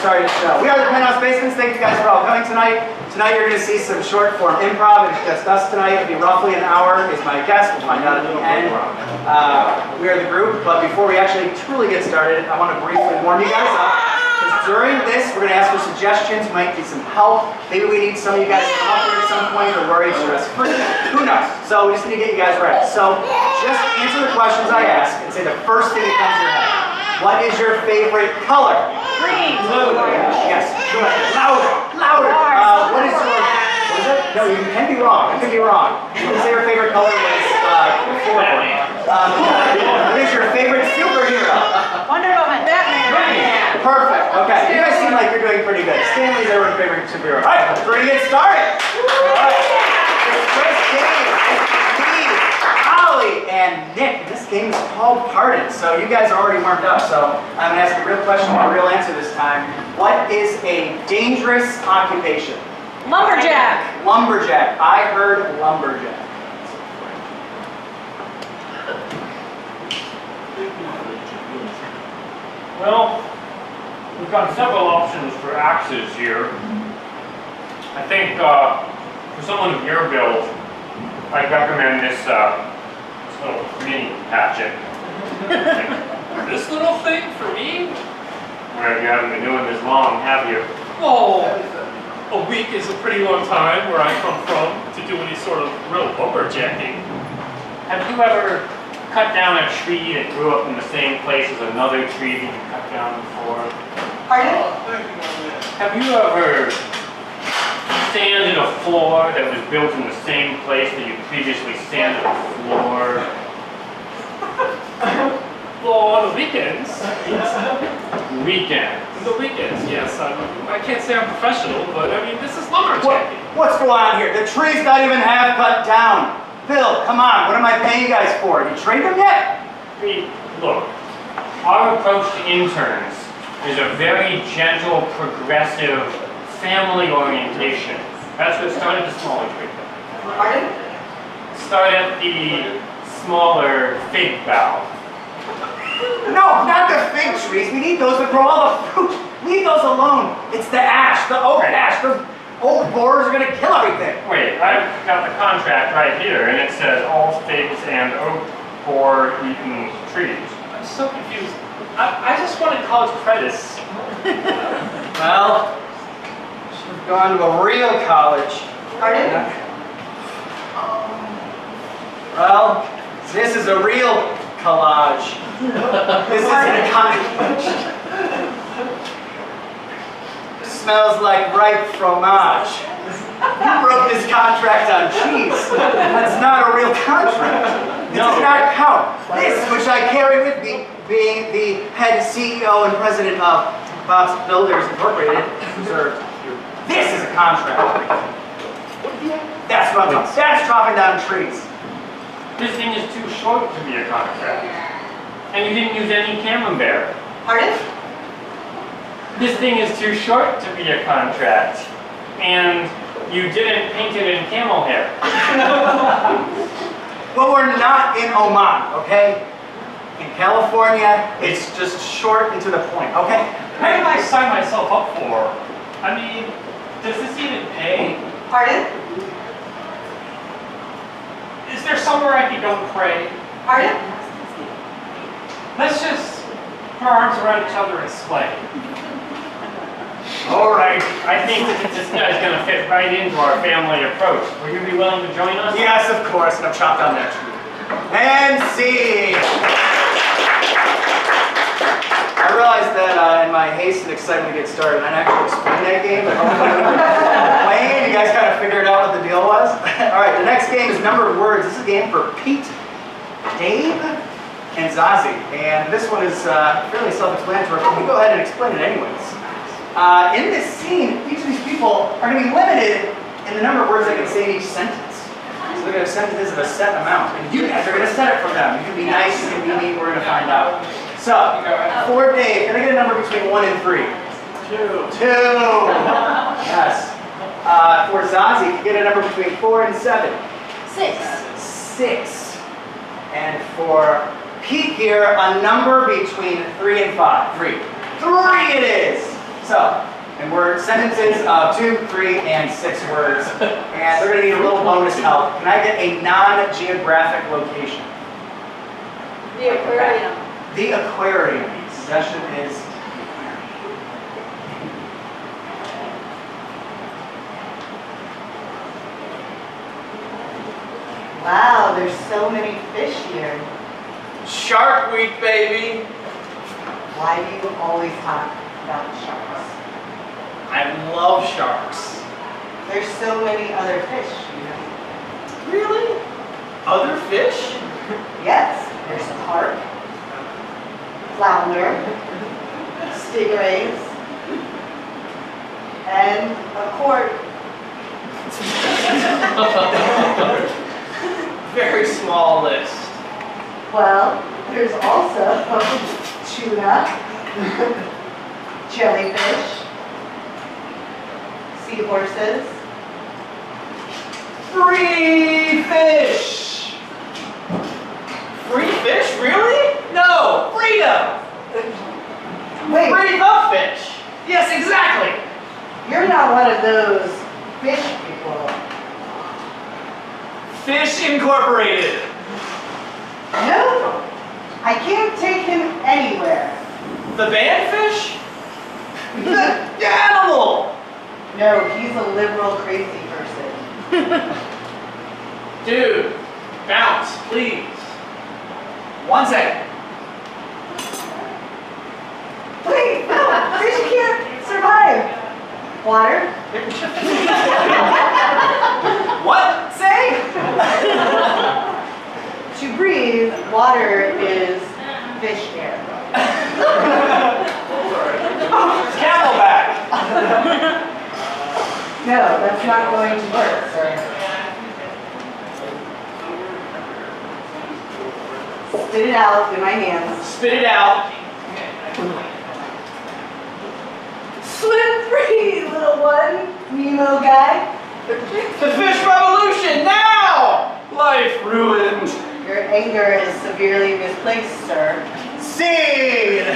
starting the show. We are the Penthouse Basements. Thank you guys for all coming tonight. Tonight you're going to see some short form improv. It's just us tonight. It'll be roughly an hour is my guess. We'll find out at the end. We are the group, but before we actually truly get started, I want to briefly warm you guys up. Because during this, we're going to ask for suggestions. Might need some help. Maybe we need some of you guys to come up here at some point or worry stress-free. Who knows? So we just need to get you guys ready. So just answer the questions I ask and say the first thing that comes to your head. What is your favorite color? Green. Blue. Yes. Go ahead. Louder. Louder. What is your... What is it? No, you can be wrong. You can be wrong. You can say your favorite color was what is your favorite superhero? Wonder Woman. Batman. Perfect. Okay. You guys seem like you're doing pretty good. Stanley's everyone's favorite superhero. All right. We're going to get started. All right. It's Chris, Dave, Steve, Ollie, and Nick. This game is called Pardon. So you guys are already warmed up. So I'm going to ask a real question and a real answer this time. What is a dangerous occupation? Lumberjack. Lumberjack. I heard lumberjack. Well, we've got several options for axes here. I think for someone of your build, I'd recommend this little mini hatchet. This little thing for me? Well, you haven't been doing this long, have you? Oh, a week is a pretty long time where I come from to do any sort of real lumberjacking. Have you ever cut down a tree that grew up in the same place as another tree that you cut down before? Pardon? Have you ever sanded a floor that was built in the same place that you previously sanded a floor? Well, on the weekends. Weekends. On the weekends, yes. I can't say I'm professional, but I mean, this is lumberjacking. What's going on here? The tree's not even half cut down. Bill, come on. What am I paying you guys for? You trained them yet? Look, our approach to interns is a very gentle, progressive, family orientation. That's what started the smaller tree. Pardon? Start at the smaller fig bough. No, not the fig trees. We need those to grow all the fruit. Leave those alone. It's the ash, the oak ash. Those oak borers are going to kill everything. Wait, I've got the contract right here, and it says all figs and oak borer eaten trees. I'm so confused. I just wanted college credits. Well, should have gone to a real college. Pardon? Well, this is a real collage. This isn't a college. Smells like ripe fromage. You wrote this contract on cheese. That's not a real contract. It does not count. This, which I carry with me, being the head CEO and president of Bob's Builders Incorporated, reserved. This is a contract. That's what I'm talking. That's chopping down trees. This thing is too short to be a contract. And you didn't use any camembert. Pardon? This thing is too short to be a contract. And you didn't paint it in camel hair. Well, we're not in Oman, okay? In California, it's just short and to the point, okay? What did I sign myself up for? I mean, does this even pay? Pardon? Is there somewhere I could go pray? Pardon? Let's just put our arms around each other and slay. All right, I think this guy's going to fit right into our family approach. Will you be willing to join us? Yes, of course, and I've chopped down that tree. And see! I realized that in my haste and excitement to get started, I didn't actually explain that game, but hopefully playing, you guys kind of figured out what the deal was. All right, the next game is numbered words. This is a game for Pete, Dave, and Zazie. And this one is fairly self-explanatory, but we go ahead and explain it anyways. In this scene, each of these people are going to be limited in the number of words they can say in each sentence. So they're going to have sentences of a set amount. And you guys are going to set it for them. You can be nice, you can be mean, we're going to find out. So, for Dave, can I get a number between 1 and 3? 2. 2. Yes. For Zazie, can you get a number between 4 and 7? 6. 6. And for Pete here, a number between 3 and 5. 3. 3 it is. So, and word sentences of 2, 3, and 6 words. And they're gonna need a little bonus help. Can I get a non-geographic location? The aquarium. The aquarium. Suggestion is Wow, there's so many fish here. Shark Week, baby. Why do you always talk about sharks? I love sharks. There's so many other fish, you know. Really? Other fish? Yes, there's carp, flounder, stingrays, and a cork. Very small list. Well, there's also tuna, jellyfish, seahorses. Free fish. Free fish? Really? No. Freedom. Wait, Free the fish. Yes, exactly. you're not one of those fish people. Fish Incorporated. No, I can't take him anywhere. The band fish? The animal. No, he's a liberal crazy person. Dude, bounce, please. 1 second. Wait, no, fish can't survive. Water? What? Say? To breathe, water is fish air. Camelback. No, that's not going to work, sir. Spit it out in my hands. Spit it out. Swim free, little one, Nemo guy. The fish revolution now! Life ruined. Your anger is severely misplaced, sir. Seed.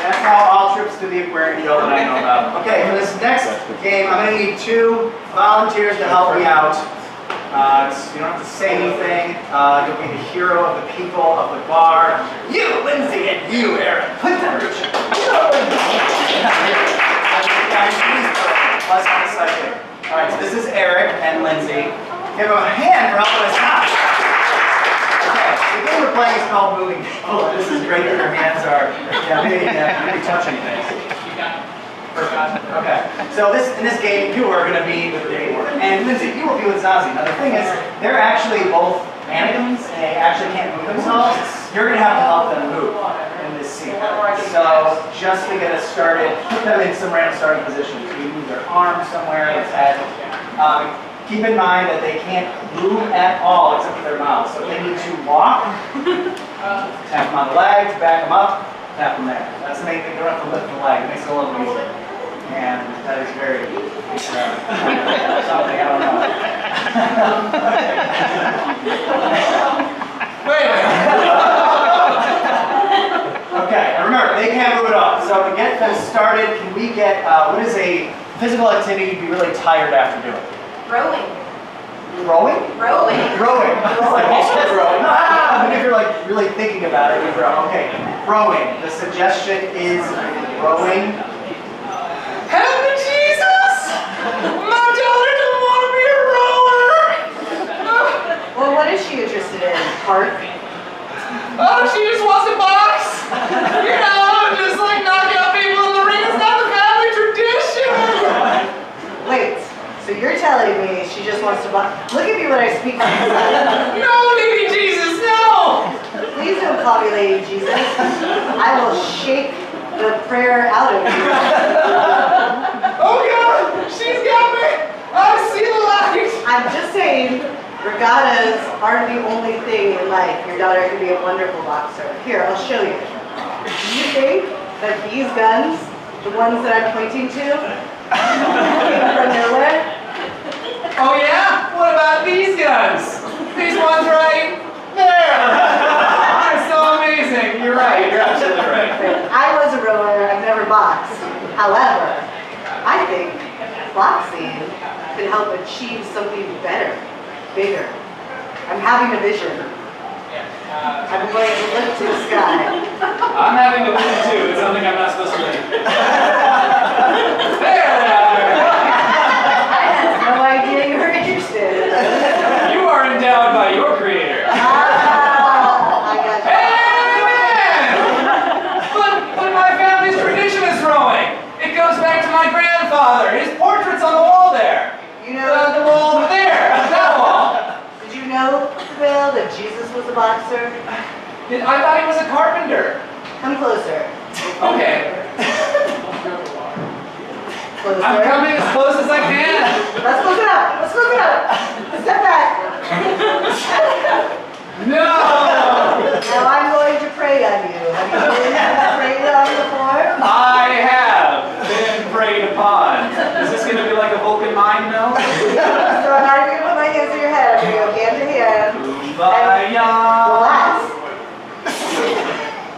That's how all trips to the aquarium go that I know about. Okay, for this next game, I'm going to need 2 volunteers to help me out. You don't have to say anything. You'll be the hero of the people of the bar. You, Lindsay, and you, Eric. Put that Richard. Plus on the second. All right, so this is Eric and Lindsay. Give them a hand for helping us out. Okay, the game we're playing is called Moving People. This is great that your hands are maybe touching things. Okay, so in this game, you are going to be with Dave, and Lindsay, you will be with Zazie. Now the thing is, they're actually both mannequins, and they actually can't move themselves. You're going to have to help them move in this scene. So just to get us started, put them in some random starting positions. You move their arms somewhere, their head. Keep in mind that they can't move at all except for their mouths. So if they need to walk, tap them on the legs, back them up, tap them there. That's the main thing. They don't have to lift the leg. It makes it a little easier. And that is very something, I don't know. Wait a minute. Okay, and remember, they can't move it off. So to get this started, can we get, what is a physical activity you'd be really tired after doing? Rowing. Rowing? Rowing. Rowing. It's like also rowing. But if you're like really thinking about it, you row. Okay, rowing. The suggestion is rowing. Help me, Jesus! My daughter doesn't want to be a rower! Well, what is she interested in? Park? Oh, she just wants to box! You know, just like knock out people in the ring. It's not the family tradition! Wait, so you're telling me she just wants to buy? Look at me when I speak to you. No, Lady Jesus, no! Please don't call me Lady Jesus. I will shake the prayer out of you. Oh God, she's got me! I see the light! I'm just saying, regattas aren't the only thing in life. Your daughter could be a wonderful boxer. Here, I'll show you. Do you think that these guns, the ones that I'm pointing to, came from nowhere? Oh yeah? What about these guns? These ones right there! They're so amazing, you're right. right, you're absolutely right. I was a rower, I've never boxed. However, I think boxing can help achieve something better, bigger. I'm having a vision. I'm going to look to the sky. I'm having a vision too. It's something I'm not supposed to do. There they are. I had no idea you were interested. You are endowed by your creator. I got you. Hey, but my family's tradition is rowing. It goes back to my grandfather. His portrait's on the wall there. You know, The wall over there. That wall. did you know, Bill, that Jesus was a boxer? I thought he was a carpenter. Come closer. Okay. Closer. I'm coming as close as I can. Let's close it up. Let's close it up. Step back. No! Now I'm going to pray on you. Have you been prayed on before? I have been preyed upon. Is this going to be like a Vulcan mind meld? So I'm not even going to put my hands on your head. I'm going to go hand to hand. Kumbaya. Relax.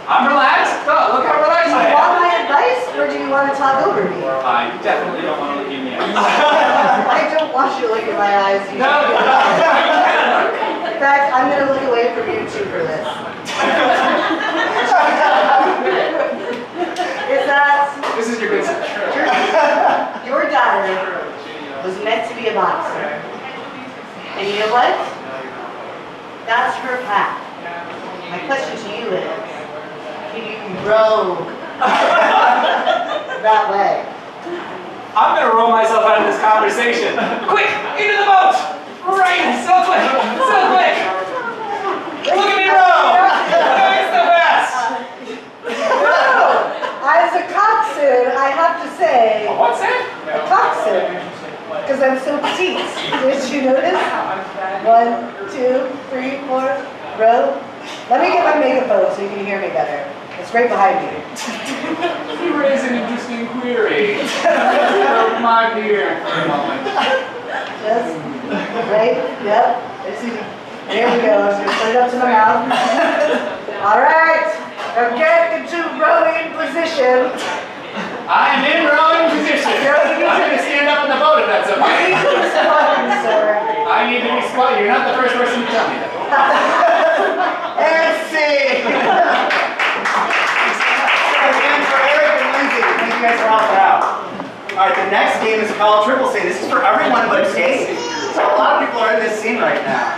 I'm relaxed. Oh, look how relaxed Do I you am. want my advice or do you want to talk over me? I definitely don't want to look you in the eyes. I don't want you to look in my eyes. You No, should you do it. can. In fact, I'm going to look away from you two for this. Is that This is your good side. your daughter was meant to be a boxer? And you know what? That's her path. My question to you is, can you row that way? I'm going to roll myself out of this conversation. Quick, into the boat! Right, so quick, so quick! Look at me row! I'm going so fast! As a coxswain, I have to say, What's that? a coxswain, because I'm so petite. Did you notice? 1, 2, 3, 4, row. Let me get my megaphone so you can hear me better. It's right behind me. You raise an interesting query. Stroke my beard for a moment. Just, right? Yep. There we go. I'm going to put it up to my mouth. All right. Now get into rowing position. I am in rowing position. I'm going to stand up in the boat if that's okay. Sir. I need to be squatted. You're not the first person to tell me that. And see. Again for Eric and Lindsay. Thank you guys for helping out. All right, the next game is called Triple Sing. This is for everyone but Dave. So a lot of people are in this scene right now.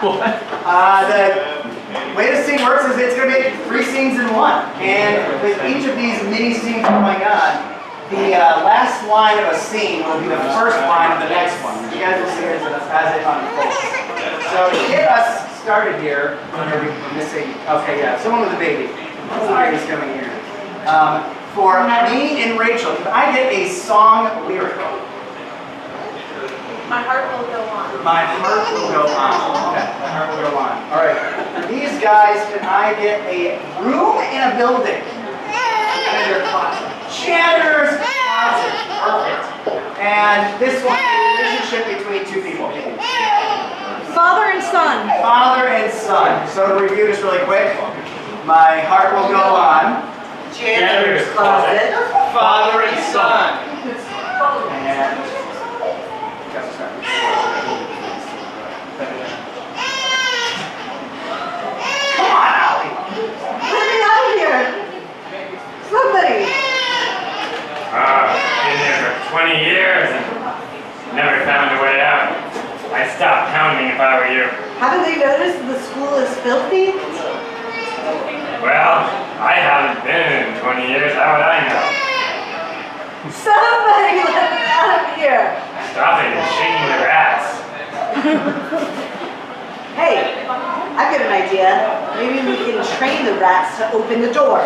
The way the scene works is it's going to be 3 scenes in one. And with each of these mini scenes going on, the last line of a scene will be the first line of the next one. You guys will see it as it unfolds. So to get us started here, are we missing? Okay, yeah, someone with a baby. Sorry, he's coming here. For me and Rachel, can I get a song lyric? My heart will go on. My heart will go on. Okay, my heart will go on. All right. For these guys, can I get a room in a building? Janitor's closet. Janitor's closet. Perfect. And this one, the relationship between 2 people. Father and son. Father and son. So to review this really quick, my heart will go on. Janitor's closet. Father and son. And come on, Allie. Let me out of here. Somebody. Been here for 20 years and never found a way out. I'd stop pounding if I were you. Haven't they noticed the school is filthy? Well, I haven't been in 20 years. How would I know? Somebody let me out of here. Stop it and shaking the rats. Hey, I've got an idea. Maybe we can train the rats to open the door.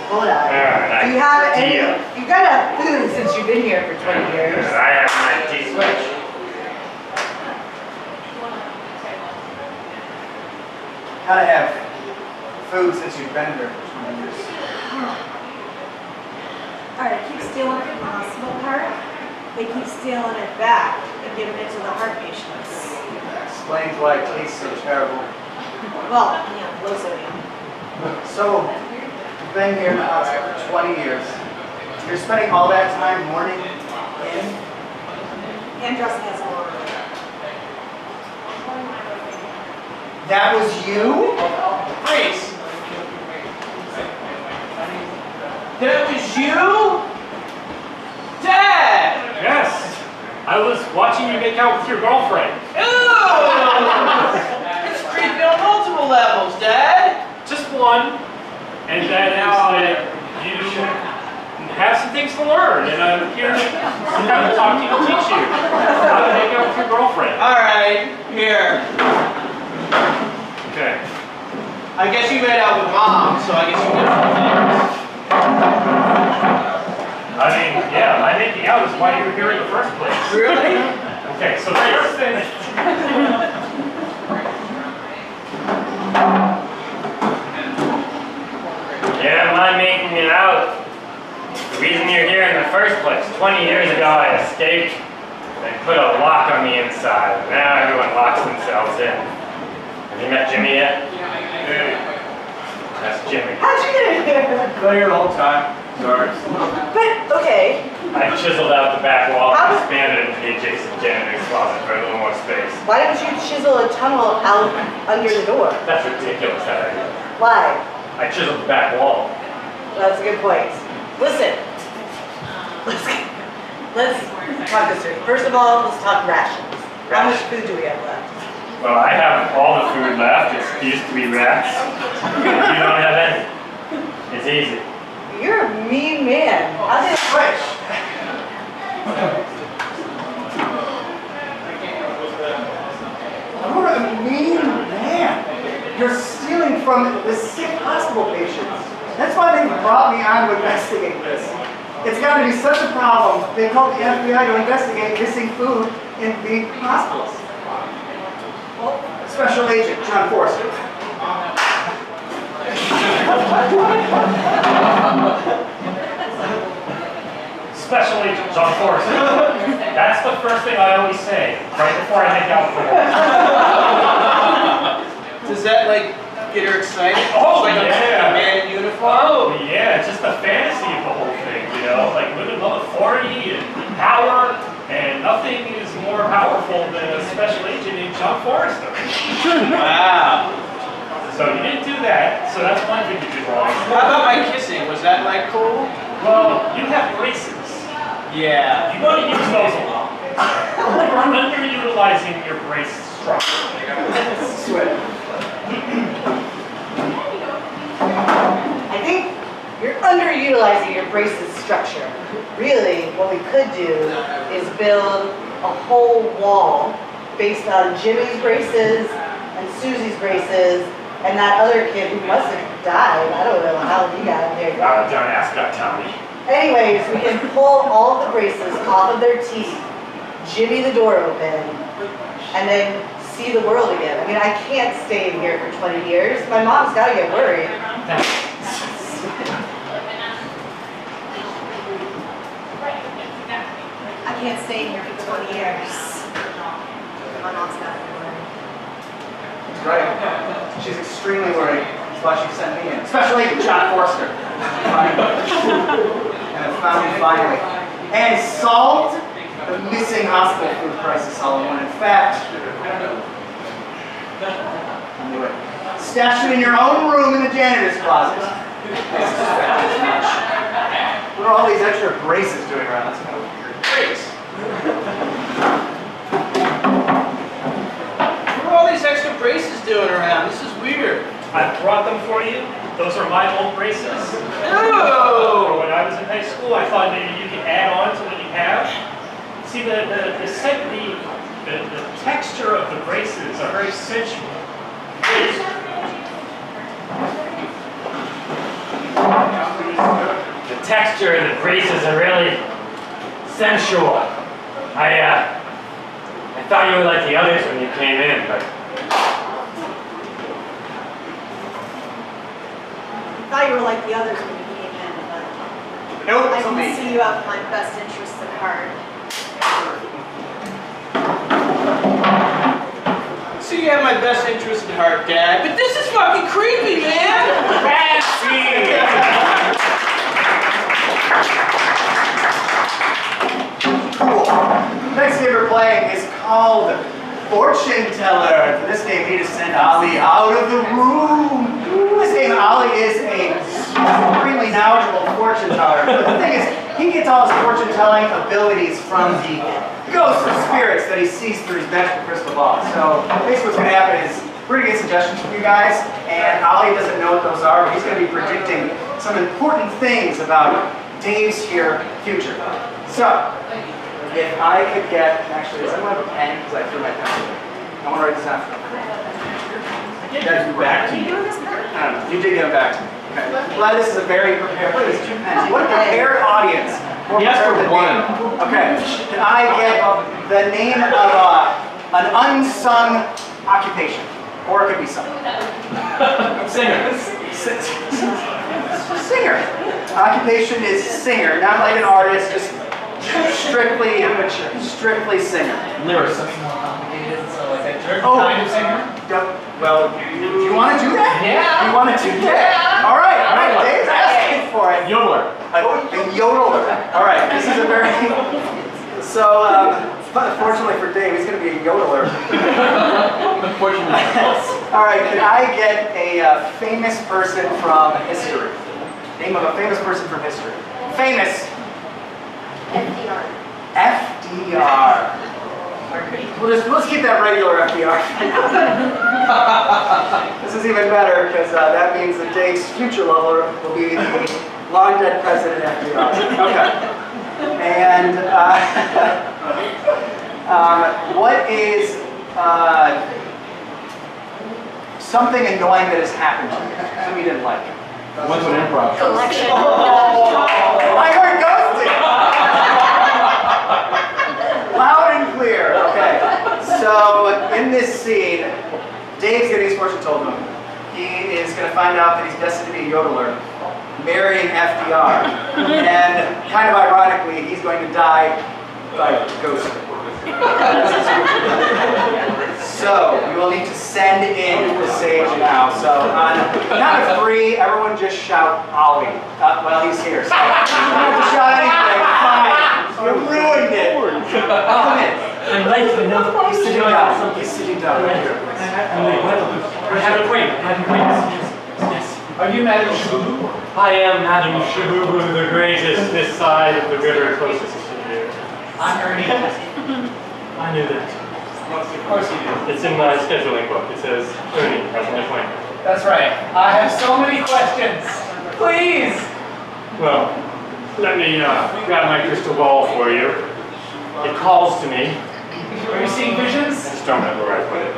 Hold on. An Do you have any? idea. You've got to have food since you've been here for 20 years. I have an idea. Gotta have food since you've been here for 20 years. Alright, keep stealing it from the hospital cart. They keep stealing it back and giving it to the heart patients. Explains why it tastes so terrible. Well, yeah, low sodium. So, You've been here in the hospital for 20 years. You're spending all that time mourning in? And dressing as a lawyer. That was you? Freeze! That was you? Dad! Yes, I was watching you make out with your girlfriend. Ew! It's creepy on multiple levels, Dad! Just one. And that is that you have some things to learn, and I'm here to kind of talk to you and teach you how to make out with your girlfriend. Alright, here. Okay. I guess you made out with Mom, so I guess you did some things. I mean, yeah, my making out is why you were here in the first place. Really? Okay, so the first thing. Yeah, my making it out. The reason you're here in the first place. 20 years ago, I escaped. They put a lock on the inside. Now everyone locks themselves in. Have you met Jimmy yet? That's Jimmy. How'd you get in here? Been here the whole time. Sorry. But, okay, I chiseled out the back wall and expanded into the adjacent janitor's closet for a little more space. why don't you chisel a tunnel out under the door? That's ridiculous, that idea. Why? I chiseled the back wall. That's a good point. Listen, let's talk this through. First of all, let's talk rations. How much food do we have left? Well, I have all the food left. It used to be rats. You don't have any. It's easy. You're a mean man. How did Switch! You're a mean man. You're stealing from the sick hospital patients. That's why they brought me on to investigate this. It's got to be such a problem. They called the FBI to investigate missing food in the hospitals. Special Agent John Forrester. Special Agent John Forrester. That's the first thing I always say, right before I make out for Does that, like, get her excited? Oh, Like yeah. a man in uniform? Oh, yeah, just the fantasy of the whole thing, you know? Like women love authority and power, and nothing is more powerful than a special agent named John Forrester. Wow. So you didn't do that, so that's one thing you did wrong. How about my kissing? Was that, like, cool? Well, you have braces. Yeah. You want to use those a lot. You're underutilizing your brace structure. Switch. I think you're underutilizing your braces structure. Really, what we could do is build a whole wall based on Jimmy's braces and Susie's braces and that other kid who must have died. I don't know how he got in there. Don't ask that, Tommy. Anyways, we can pull all of the braces off of their teeth, jimmy the door open, and then see the world again. I mean, I can't stay in here for 20 years. My mom's got to get worried. I can't stay in here for 20 years. My mom's got to be worried. That's right. She's extremely worried. That's why she sent me in. Special Agent John Forrester. And I found him finally. And solved the missing hospital food crisis all in one. In fact, I knew it. Stashed it in your own room in the janitor's closet. What are all these extra braces doing around? That's kind of weird. Brace. What are all these extra braces doing around? This is weird. I brought them for you. Those are my old braces. Ew! When I was in high school, I thought maybe you could add on to what you have. See, the texture of the braces are very sensual. The texture of the braces are really sensual. I thought you were like the others when you came in, but I thought you were like the others when you came in, but Nope, I it's can me. see you have my best interests at heart. So you have my best interest at heart, Dad. But this is fucking creepy, man! fancy! Cool. Next game we're playing is called Fortune Teller. For this game, we need to send Ollie out of the room. This game, Ollie is a extremely knowledgeable fortune teller. But the thing is, he gets all his fortune telling abilities from the ghosts and spirits that he sees through his magical crystal ball. So basically what's going to happen is we're going to get suggestions from you guys, and Ollie doesn't know what those are, but he's going to be predicting some important things about Dave's here future. So, if I could get, actually, does anyone have a pen? Because I threw my pen. I want to write this down. You guys back to you. I don't know. You did get them back to me. Okay. Glad this is a very prepared. Look at these 2 pens. What a prepared audience. He asked for one. Okay. Can I get the name of an unsung occupation? Or it could be sung. Singer. Singer. Occupation is singer, not like an artist, just strictly singer. Lyricist. Kind of singer? Well, do you want to do that? Yeah. You want to do that? All right, Dave's asking for it. Yodeler. A yodeler. All right, this is a very... So, fortunately for Dave, he's going to be a yodeler. Unfortunately. All right, can I get a famous person from history? Name of a famous person from history. Famous. FDR. FDR. Let's keep that regular FDR. This is even better because that means that Dave's future lover will be the long dead president FDR. Okay. And what is something annoying that has happened to you? Something you didn't like? Went to an improv. Collection. I heard ghosting! Loud and clear. Okay. So in this scene, Dave's getting his fortune told to him. He is going to find out that he's destined to be a yodeler, marrying FDR, and kind of ironically, he's going to die by ghosting. So we will need to send in the sage now. So on the count of 3, everyone just shout Ollie. Well, he's here. So you don't have to shout anything. Fine. You ruined it. Come in. I'm late for another. He's sitting down. He's sitting down right here. I'm late. Well, have a queen. Yes. Are you Madam Shabubu? I am Madam Shabubu, the greatest this side of the river closest to you. I'm Ernie. I knew that. Of course you do. It's in my scheduling book. It says Ernie as an appointment. That's right. I have so many questions. Please. Well, let me grab my crystal ball for you. It calls to me. Are you seeing visions? I just don't remember where I put it.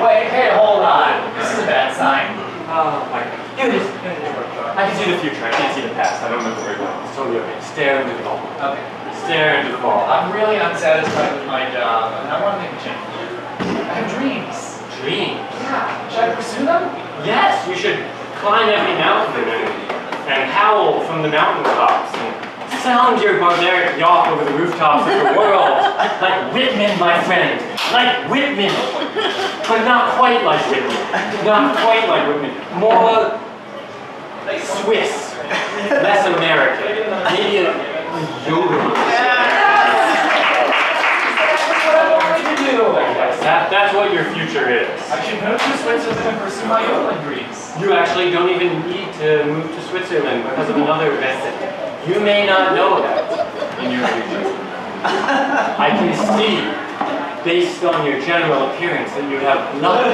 Wait, hey, hold on. This is a bad sign. Oh my God. Here it is. I can see the future. I can't see the past. I don't remember where it went. It's totally okay. Stare into the ball. Okay. Stare into the ball. I'm really unsatisfied with my job, and I want to make a change. I have dreams. Dreams. Yeah. Should I pursue them? Yes, you should climb every mountain and howl from the mountaintops and sound your barbaric yawp over the rooftops of the world. Like Whitman, my friend. Like Whitman. But not quite like Whitman. Not quite like Whitman. More like Swiss. Less American. Maybe a yoga. That's what your future is. I should move to Switzerland and pursue my yodeling dreams. You actually don't even need to move to Switzerland because of another event that you may not know about in your future. I can see, based on your general appearance, that you have blood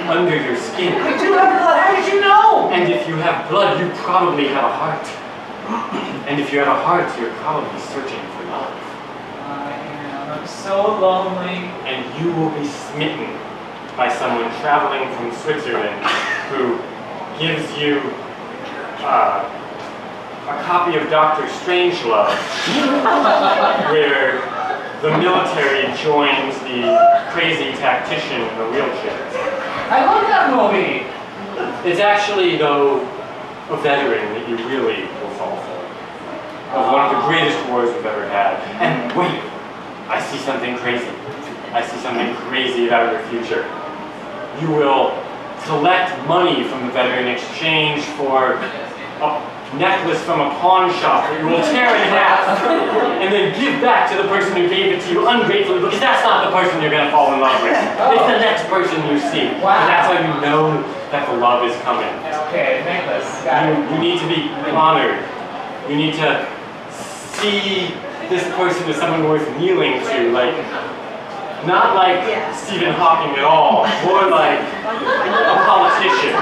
under your skin. I do have blood. How did you know? And if you have blood, you probably have a heart. And if you have a heart, you're probably searching for love. I'm so lonely. And you will be smitten by someone traveling from Switzerland who gives you a copy of Dr. Strangelove, where the military joins the crazy tactician in the wheelchair. I love that movie. It's actually, though, a veteran that you really will fall for. Of one of the greatest wars we've ever had. And wait, I see something crazy. I see something crazy about your future. You will collect money from the veteran in exchange for necklace from a pawn shop that you will tear in half and then give back to the person who gave it to you ungratefully, because that's not the person you're going to fall in love with. It's the next person you see. Wow. And that's how you know that the love is coming. Okay, necklace. Got it. You need to be honored. You need to see this person as someone worth kneeling to, like, not like Stephen Hawking at all, more like a politician.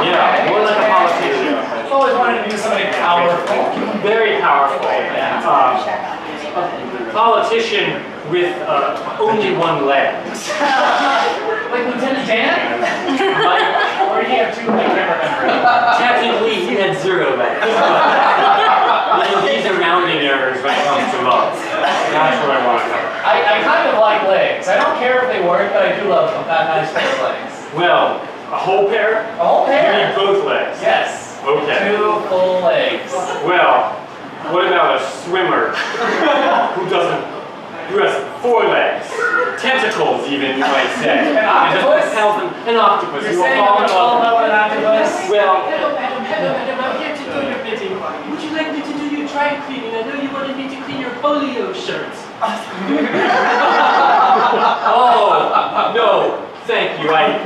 Yeah, more like a politician. I've always wanted to do something powerful. Very powerful. A politician with only one leg. Like Lieutenant Dan? Like, Or do you have two? I can't remember. technically, he had 0 legs. These are rounding errors when it comes to love. That's what I want to know. I kind of like legs. I don't care if they work, but I do love them. That nice pair of legs. Well, a whole pair? A whole You pair? need both legs. Yes. Okay. 2 full legs. Well, what about a swimmer who has 4 legs? Tentacles, even, you might say. An octopus? An octopus. You're You will saying fall I'm in gonna fall in love. love with an octopus? Well, Madam, I'm here to do your bidding. Would you like me to do your dry cleaning? I know you wanted me to clean your polio shirts. oh, no. Thank you. I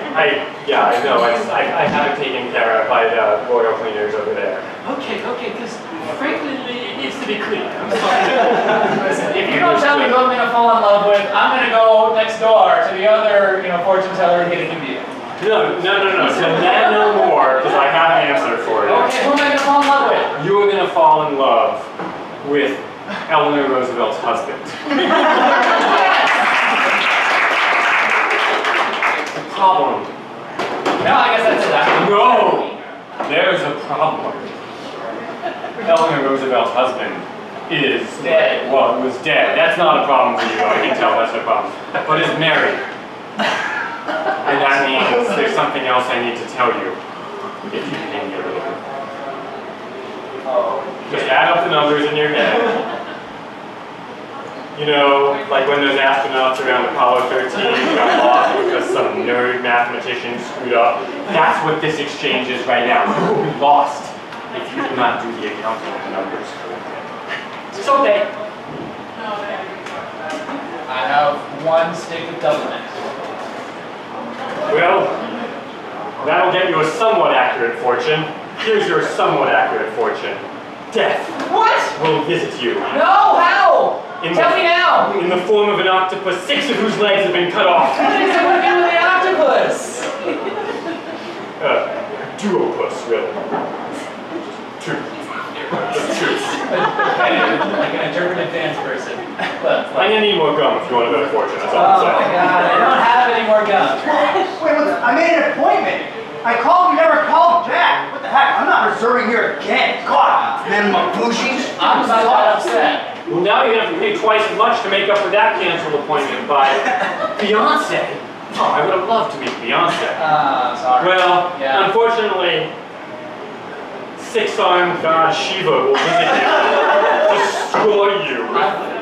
know. I have it taken care of by the royal cleaners over there. Okay, because frankly, it needs to be clean. I'm sorry. Listen, if you don't tell me who I'm gonna fall in love with, I'm gonna go next door to the other, fortune teller and get a new deal. No. Tell that no more, because I have an answer for you. Okay, who am I gonna fall in love with? You are going to fall in love with Eleanor Roosevelt's husband. The problem. No, I guess that's it. No! There's a problem. Eleanor Roosevelt's husband is Dead. Well, he was dead. That's not a problem for you. I can tell that's a problem. But is married. And that means there's something else I need to tell you. If you can hear it. Just add up the numbers in your head. Like when those astronauts around Apollo 13 got lost because some nerd mathematician screwed up. That's what this exchange is right now. You will be lost if you do not do the accounting of the numbers. It's okay. I have 1 stick of doublemint. Well, that'll get you a somewhat accurate fortune. Here's your somewhat accurate fortune. Death What? will visit you. No, how? Tell me now. In the form of an octopus, 6 of whose legs have been cut off. What is it with you and the octopus? Duopus, really. 2. Just 2. Okay, like an interpretive dance person. But, I'm gonna need more gum if you want a better fortune, that's all oh I'm my saying. god, I don't have any more gum. Wait, I made an appointment. I called, you never called back. What the heck? I'm not reserving here again. God, man, my bushies. I'm not that upset. Well, now you have to pay twice as much to make up for that canceled appointment by Beyonce. Oh, I would have loved to meet Beyonce. Sorry. Well, Yeah. unfortunately, 6-armed God Shiva will visit you, destroy you.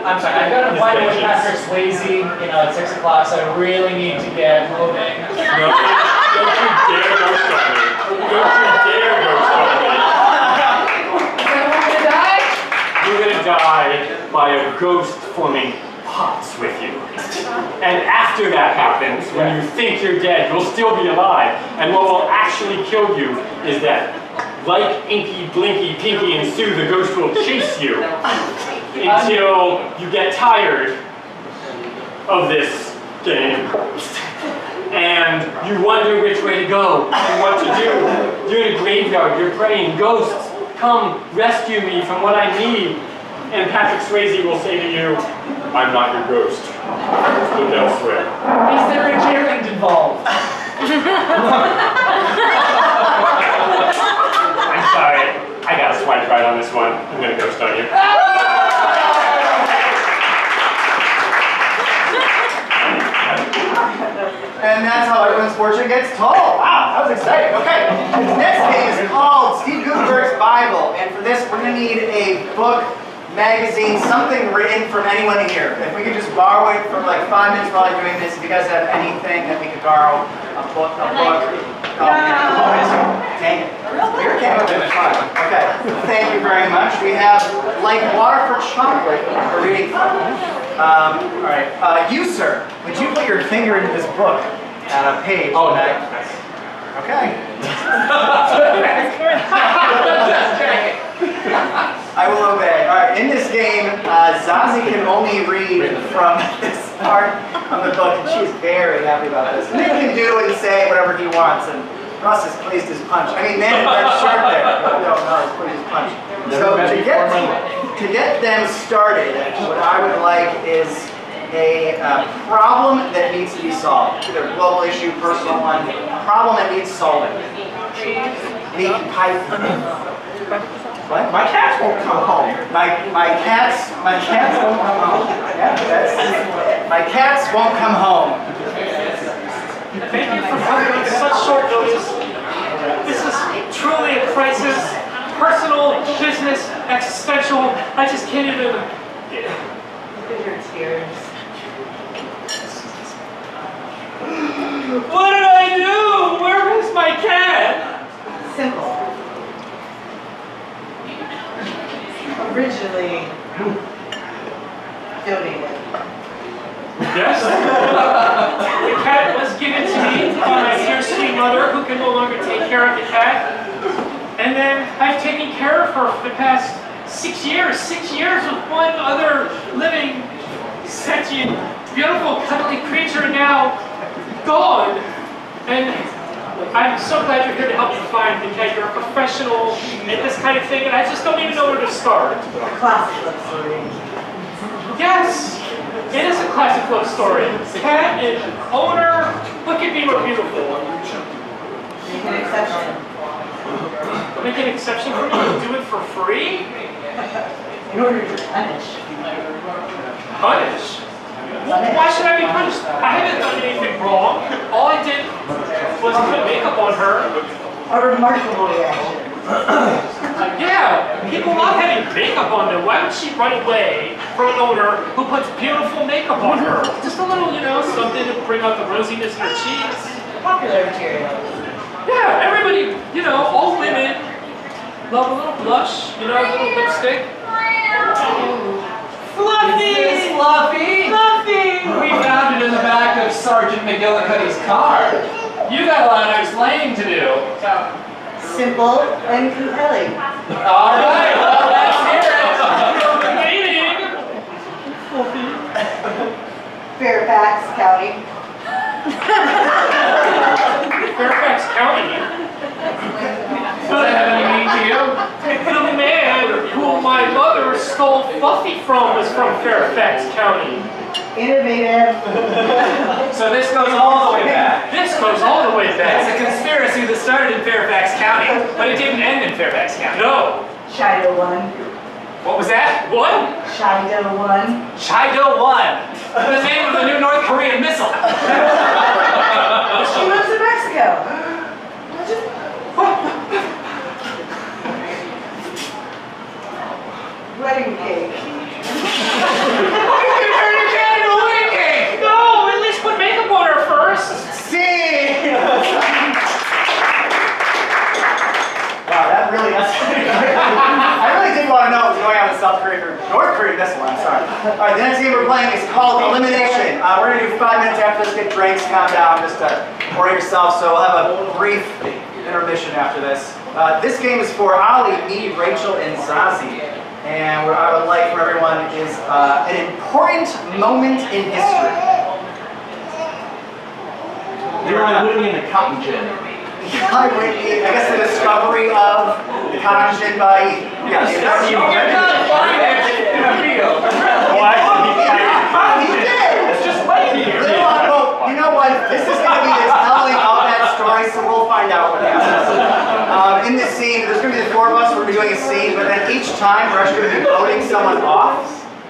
I'm sorry, I've got an appointment with Patrick Swayze, at 6 o'clock, so I really need to get moving. No, don't you dare ghost on me. Don't you dare ghost on me. Is anyone gonna die? You're gonna die by a ghost forming pots with you. And after that happens, when you think you're dead, you'll still be alive. And what will actually kill you is that, like Inky, Blinky, Pinky, and Sue, the ghost will chase you until you get tired of this game. And you wonder which way to go and what to do. You're in a graveyard, you're praying, ghosts, come rescue me from what I need. And Patrick Swayze will say to you, I'm not your ghost. Look elsewhere. Is there a gerund involved? I'm sorry, I got a swipe right on this one. I'm gonna ghost on you. And that's how everyone's fortune gets told. Wow, that was exciting. Okay, this next game is called Steve Gutenberg's Bible. And for this, we're going to need a book, magazine, something written from anyone here. If we could just borrow it for like 5 minutes while you're doing this, if you guys have anything that we could borrow, a book. Dang it. Beer came up in the front. Okay, thank you very much. We have Like Water for Chocolate for reading from. All right, you, sir, would you put your finger into this book at a page? Oh, no. Okay. I will obey. All right, in this game, Zazie can only read from this part of the book, and she's very happy about this. Nick can do and say whatever he wants, and Russ has pleased his punch. I mean, man in red shirt there. No, he's pleased his punch. So to get them started, what I would like is a problem that needs to be solved. Either a global issue, personal one, problem that needs solving. Making pipe. What? My cats won't come home. My cats won't come home. Yeah, my cats won't come home. Thank you for coming on such short notice. This is truly a crisis. Personal, business, existential. I just can't even. Look at your tears. What did I do? Where is my cat? Simple. Originally donated. Yes. The cat was given to me by my dear sweet mother, who can no longer take care of the cat. And then I've taken care of her for the past 6 years. 6 years with one other living, sentient, beautiful, cuddly creature now gone. And I'm so glad you're here to help me find the cat. You're a professional at this kind of thing, and I just don't even know where to start. Classic love story. Yes! It is a classic love story. Cat and owner, what could be more beautiful? Make an exception. Make an exception for me to do it for free? In order to punish. Punish? Well, why should I be punished? I haven't done anything wrong. All I did was put makeup on her. A remarkable reaction. Yeah, people love having makeup on them. Why would she run away from an owner who puts beautiful makeup on her? Just a little, something to bring out the rosiness in her cheeks. Popular material. Yeah, everybody, all women love a little blush, a little lipstick. Fluffy! It's Fluffy! Fluffy! We found it in the back of Sergeant McGillicuddy's car. You got a lot of explaining to do. Simple and compelling. All right, well, let's hear it. Fairfax County. Fairfax County. Does that have any meaning to you? The man who my mother stole Fluffy from was from Fairfax County. Innovative. So this goes all the way back. This goes all the way It's back. a conspiracy that started in Fairfax County, but it didn't end in Fairfax County. No. Shido 1. What was that? What? Shido 1. Chido 1. The name of the new North Korean missile. She lives in Mexico. Wedding cake. No, at least put makeup on her first. See! Wow, that really is. I really did want to know what was going on in South Korea or North Korea this one, I'm sorry. All right, the next game we're playing is called Elimination. We're going to do 5 minutes after this, get drinks, calm down, just to orient yourself. So we'll have a brief intermission after this. This game is for Ali, me, Rachel, and Zazie. And what I would like for everyone is an important moment in history. You're living in a cotton gin. I guess the discovery of the cotton gin by You're not finding it in a field. He did. It's just laying here. You know what? This is going to be the telling of that story, so we'll find out what happens. In this scene, there's going to be the 4 of us. We're going to be doing a scene, but then each time we're actually going to be voting someone off.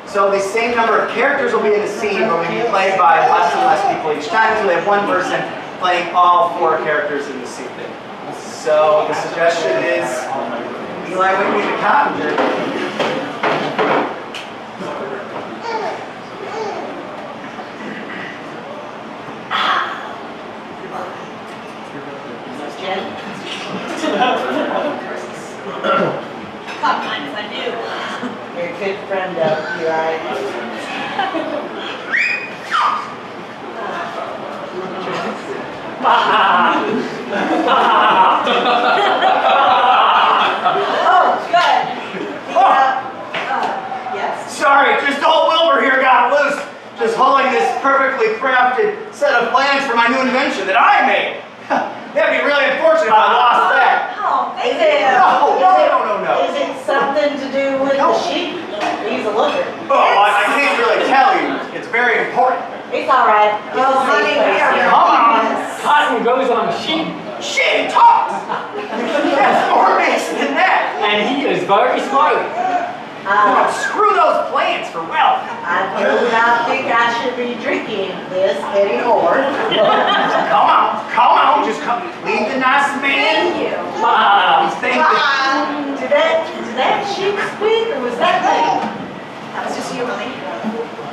So the same number of characters will be in the scene, but will be played by less and less people each time. So we have one person playing all 4 characters in the scene. So the suggestion is Eli Whitney the cotton gin. right. Oh, good. Yes? Sorry, just old Wilbur here got loose. Just hauling this perfectly crafted set of plans for my new invention that I made. That'd be really unfortunate if I lost that. Oh, thank Is it, you. No. is it something to do with the sheep? He's a looker. Oh, I can't really tell you. It's very important. It's all right. Oh, honey, we are Come on. Cotton goes on sheep, Shit, talks. That's more basic than that. and he is very smart. Oh, screw those plans for wealth. I do not think I should be drinking this anymore. Come on, just come. Leave the nice man. Thank you. Thank you. Did that sheep speak or was that me? That was just you, honey.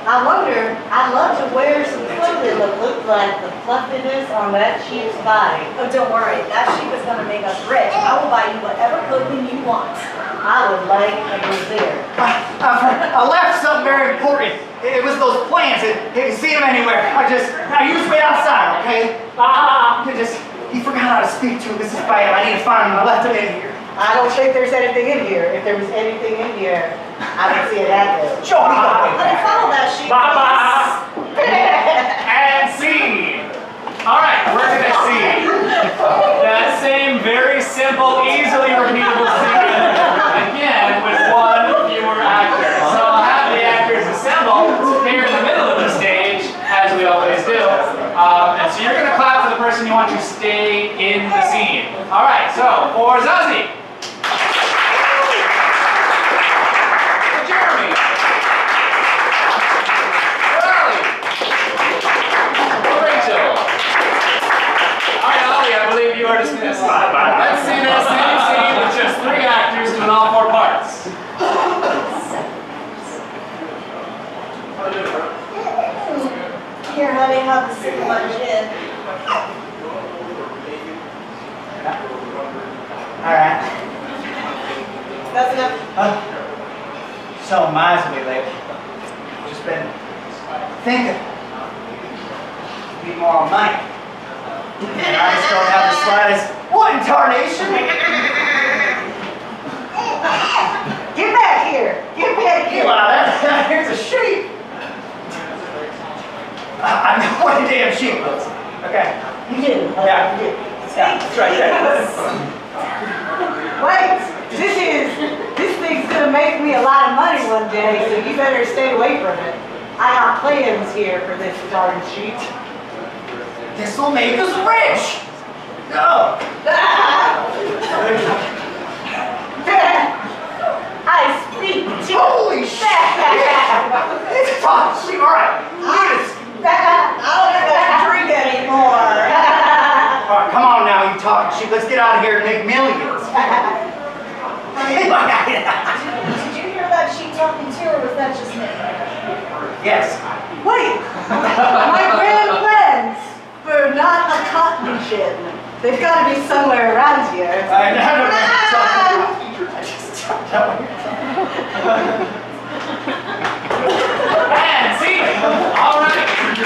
I wonder, I'd love to wear some clothing that looked like the fluffiness on that sheep's body. Oh, don't worry. That sheep is going to make us rich. I will buy you whatever clothing you want. I would like a brassiere. I left something very important. It was those plans. Have you seen them anywhere? I used to be outside, okay? He forgot how to speak to him. This is bad. I need to find him. I left him in here. I don't think there's anything in here. If there was anything in here, I would see it happen. Show me the way. Honey, follow that sheep. And scene. All right, we're gonna see that same very simple, easily repeatable scene again with one fewer actor. So I'll have the actors assemble here in the middle of the stage, as we always do. And so you're gonna clap for the person you want to stay in the scene. All right, so for Zazie. For Jeremy. For Ollie. For Rachel. All right, Ollie, I believe you are dismissed. Let's see that same scene with just 3 actors doing all 4 parts. Here, honey, have a sip of my gin. All right. That's enough. So miserly lately. Just been thinking. Need more money. And I just don't have the slightest. What in tarnation? Get back here! Get back here! Wow, here's a sheep. I know what a damn sheep looks. Okay. You didn't. Yeah. You did. Yeah, it's right there. Wait! This thing's gonna make me a lot of money one day, so you better stay away from it. I got plans here for this darn sheep. This will make us rich. No. I speak to Holy shit. It's a talking sheep. All right. I don't even have to drink anymore. All right, come on now, you talking sheep. Let's get out of here and make millions. Did you hear that sheep talking too, or was that just me? Yes. Wait! My grand plans for not a cotton gin. They've got to be somewhere around here. I just don't know what you're talking about. And scene. All right. I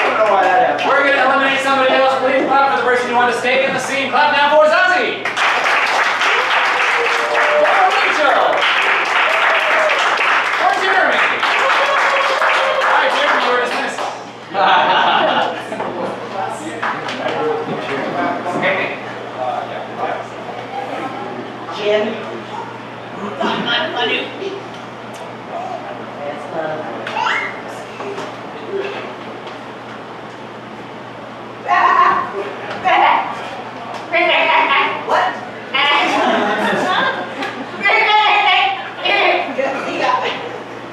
don't know why that happened. We're gonna eliminate somebody else. Please clap for the person you want to stay in the scene. Clap now for Zazie. For Rachel. For Jeremy. All right, Jeremy, you are dismissed. Gin. What?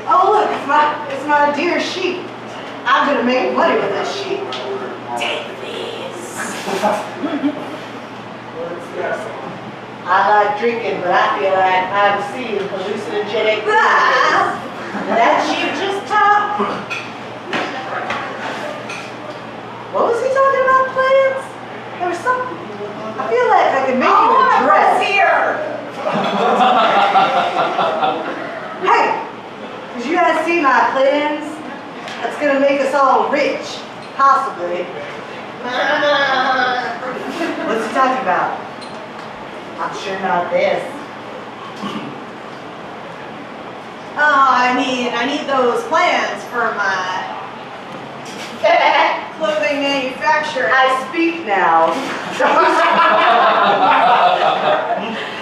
Oh look, it's my dear sheep. I'm gonna make money with this sheep. Take these. I like drinking, but I feel like I'm seeing hallucinogenic images. That sheep just talked. What was he talking about, plans? There was something. I feel like I could make you a dress. Here. Hey, see my plans? That's gonna make us all rich, possibly. What's he talking about? I'm sure not this. Oh, I mean, I need those plans for my clothing manufacturer. I speak now.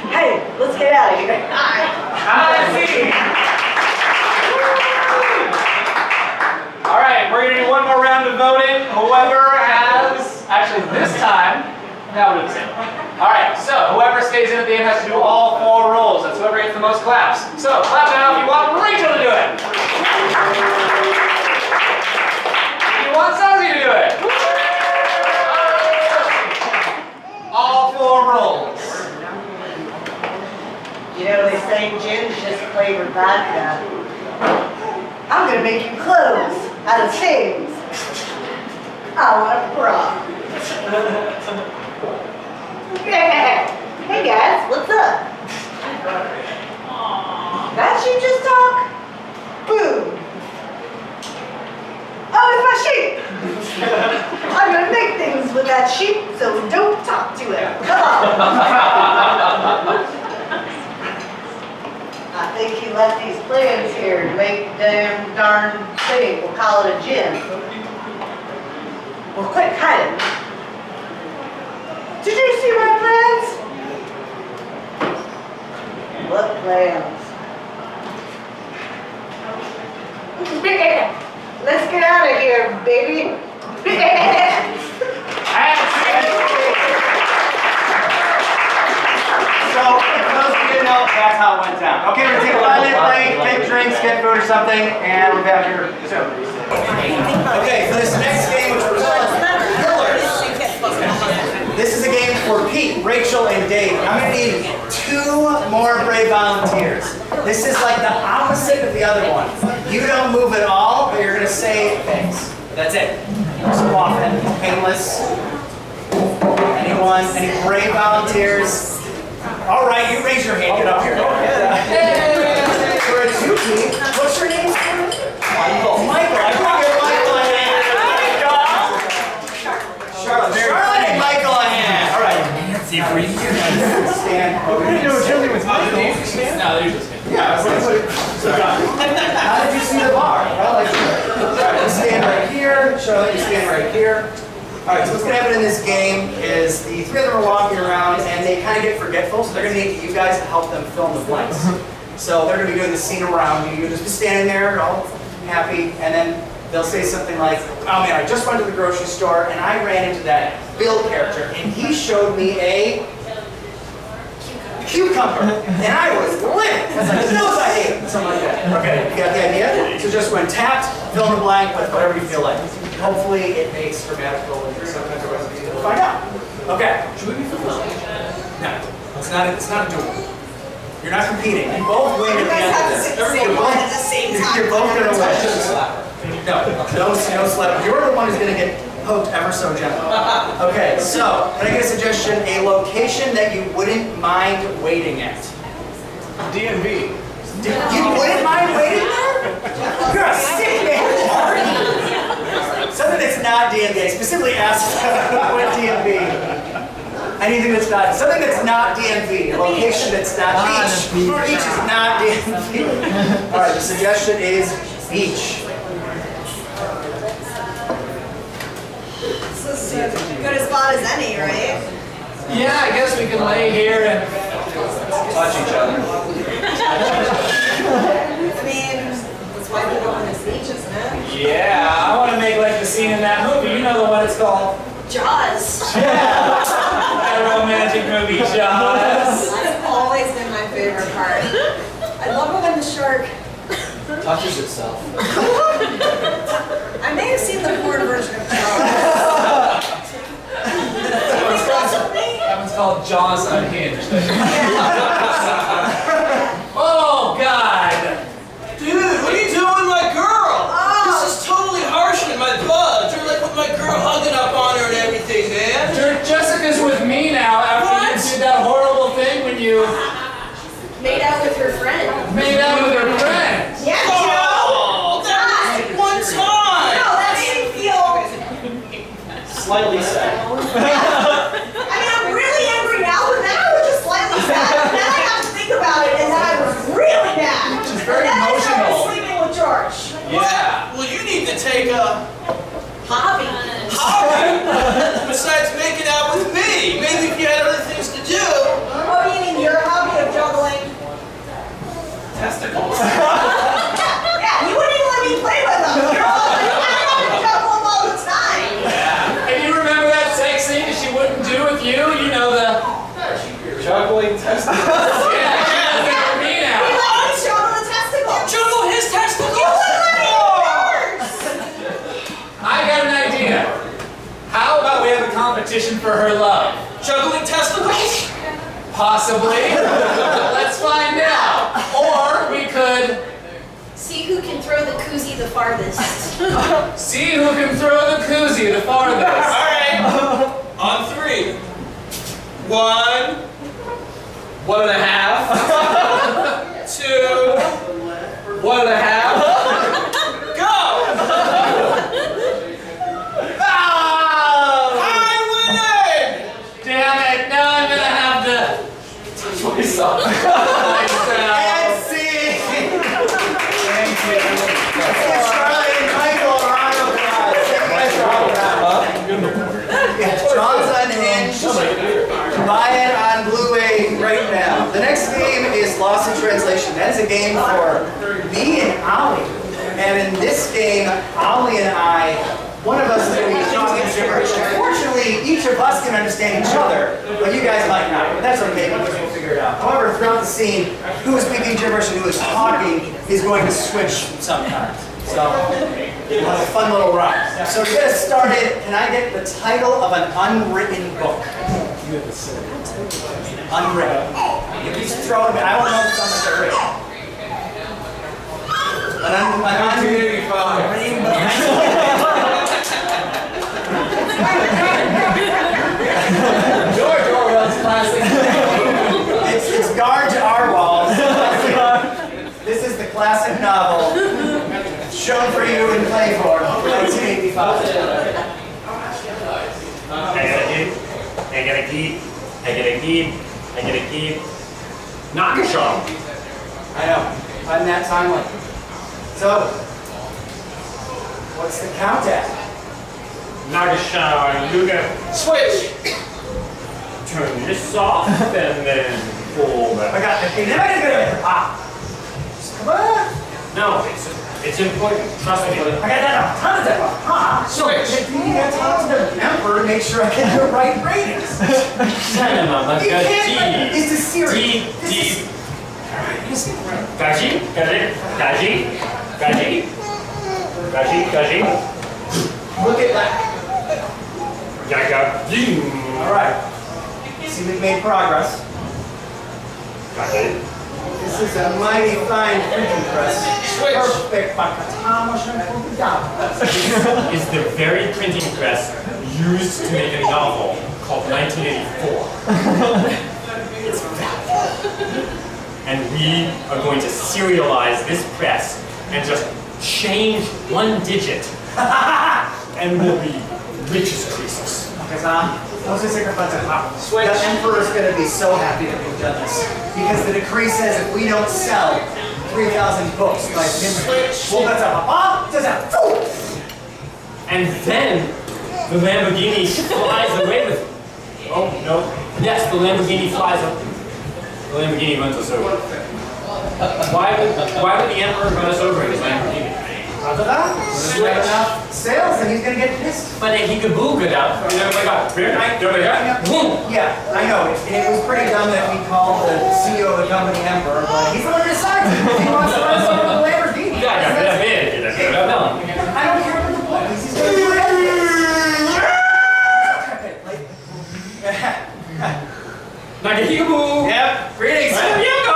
Hey, let's get out of here. I see. All right, we're gonna do one more round of voting. Whoever has, actually this time, now we'll do the same. All right, so whoever stays in at the end has to do all 4 rolls. That's whoever gets the most claps. So clap now if you want Rachel to do it. If you want Suzy to do it. All 4 rolls. You know, they say gin's just flavored vodka. I'm gonna make you clothes out of things. I want a bra. Hey guys, what's up? That sheep just talk? Boom. Oh, it's my sheep. I'm gonna make things with that sheep, so don't talk to it. Come on. I think he left these plans here to make the damn darn thing. We'll call it a gym. Well, quick, hide it. Did you see my plans? What plans? Let's get out of here, baby. So, for those who didn't know, that's how it went down. Okay, we're gonna take a 5-minute break, take drinks, get food or something, and we'll be back here soon. Okay, so this next game, which we're calling Killers. This is a game for Pete, Rachel, and Dave. I'm gonna need 2 more brave volunteers. This is like the opposite of the other one. You don't move at all, but you're gonna say things. That's it. So often, painless. Anyone? Any brave volunteers? All right, you raise your hand. Get up here. For a 2-team, what's your name? Michael. Michael. I brought your Michael a hand. Charlotte. Charlotte and Michael a hand. All right. Stand. We're gonna do a chili with Michael. No, they're just Yeah. How did you see the bar? Well, like, all right, you stand right here. Charlotte, you stand right here. All right, so what's going to happen in this game is the 3 of them are walking around and they kind of get forgetful, so they're going to need you guys to help them fill in the blanks. So they're going to be doing the scene around you. You'll just be standing there, all happy, and then they'll say something like, oh man, I just went to the grocery store and I ran into that Bill character and he showed me a cucumber, and I was livid. I was like, knows I hate him. Something like that. Okay, you got the idea? So just when tapped, fill in the blank with whatever you feel like. Hopefully it makes grammatical and sometimes the rest of you will find out. Okay. Should we be fulfilled? No, it's not a duel. You're not competing. You both win at the end of this. You're both gonna win. No slap. You're the one who's gonna get poked ever so gently. Okay, so can I get a suggestion? A location that you wouldn't mind waiting at. D&B. You wouldn't mind waiting there? You're a sick man. Something that's not D&B. I specifically asked what D&B. Anything that's not, something that's not D&B. A location that's not beach. Beach is not D&B. All right, the suggestion is beach. This is as good a spot as any, right? Yeah, I guess we can lay here and touch each other. I mean, that's why we go on this beach, isn't it? Yeah, I want to make like the scene in that movie. You know the one it's called? Jaws. Yeah, that romantic movie, Jaws. That's always been my favorite part. I love it when the shark Touches itself. I may have seen the porn version of Jaws. That one's called Jaws Unhinged. Oh, God! Dude, what are you doing with my girl? This is totally harshing my blood. You're like with my girl hugging up on her and everything, man. Jessica's with me now after you did that horrible thing when you Made out with her friend. made out with her friends. Yeah, Oh, Hobby. Hobby? Besides making out with me. Maybe if you had other things to do. Oh, you mean your hobby of juggling? Testicles. Yeah, you wouldn't even let me play with them. You're all like, I want to juggle them all the time. Yeah. And you remember that sex scene that she wouldn't do with you? You know, the juggling testicles. Yeah, she does that for me He now. likes to juggle the testicles. Juggle his testicles. You wouldn't let me do yours. I got an idea. How about we have a competition for her love? Juggling testicles? Possibly. Let's find out. Or we could See who can throw the koozie the farthest. see who can throw the koozie the farthest. All right. On 3. 1. 1.5. 2. 1.5. Go! Oh! I win! Damn it! Now I'm gonna have to touch myself. And see. Thank you. Let's get Charlie and Michael a round of applause. Thank you guys for helping out. Yeah, John's Unhinged. Buy it on Blu-ray right now. The next game is Lost in Translation. That is a game for me and Ollie. And in this game, Ollie and I, one of us is going to be talking gibberish. Fortunately, each of us can understand each other, but you guys might not. But that's okay, because we'll figure it out. However, throughout the scene, who is speaking gibberish and who is talking is going to switch sometimes. So, we'll have a fun little ride. So to get us started, can I get the title of an unwritten book? Unwritten. You can just throw it. I don't know if it's on the written. George Orwell's classic. It's Guard to Our Walls. This is the classic novel shown for you in play form, 1985. I gotta keep. Nakashon. I know. I'm that timely. So, what's the count at? Nakashon, Luga. Switch. Turn this off and then pull I back. got the thing. Am I gonna get it? Ah. Come on. No, it's important. Trust me. I got that. How does that work? Huh? Switch. You got to talk to the emperor to make sure I get the right ratings. Cinema, You can't. This is serious. D. This is- Gaji. Look at that. Yaga. All right. See, we've made progress. Gaji. This is a mighty fine printing press. Switch. Perfect. Is the very printing press used to make a novel called 1984. It's valuable. And we are going to serialize this press and just change one digit. And we'll be rich as Croesus. Switch. The emperor's going to be so happy that we've done this. Because the decree says if we don't sell 3,000 books by midnight, we'll get And then the Lamborghini flies away with. Oh no! Yes, the Lamborghini flies up. The Lamborghini runs us over. Why would the emperor run us over in his Lamborghini? enough sales and he's going to get pissed. But he could boo good out. You know, like a beer night, boom. Yeah, I know. It was pretty dumb that we called the CEO of the company emperor, but he's the one who decides if he wants to run us over the Lamborghini. Yeah, no. I don't care what the book is. He's going to do Nagahigaboo. Yep. Greetings. Everything's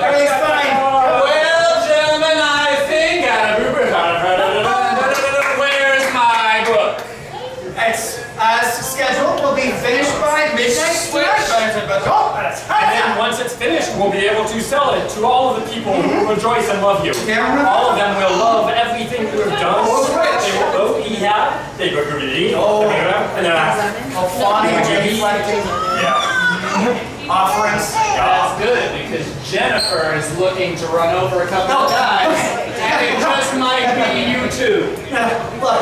Everything's fine. Well, gentlemen, I think where's my book? It's as scheduled. We'll be finished by midnight tonight. And then once it's finished, we'll be able to sell it to all of the people who rejoice and love you. Yeah. All of them will love everything you have done. They will go they go and then Fawning and reflecting. yeah. Offerings. That's good because Jennifer is looking to run over a couple of guys. And it just might be you two. Look,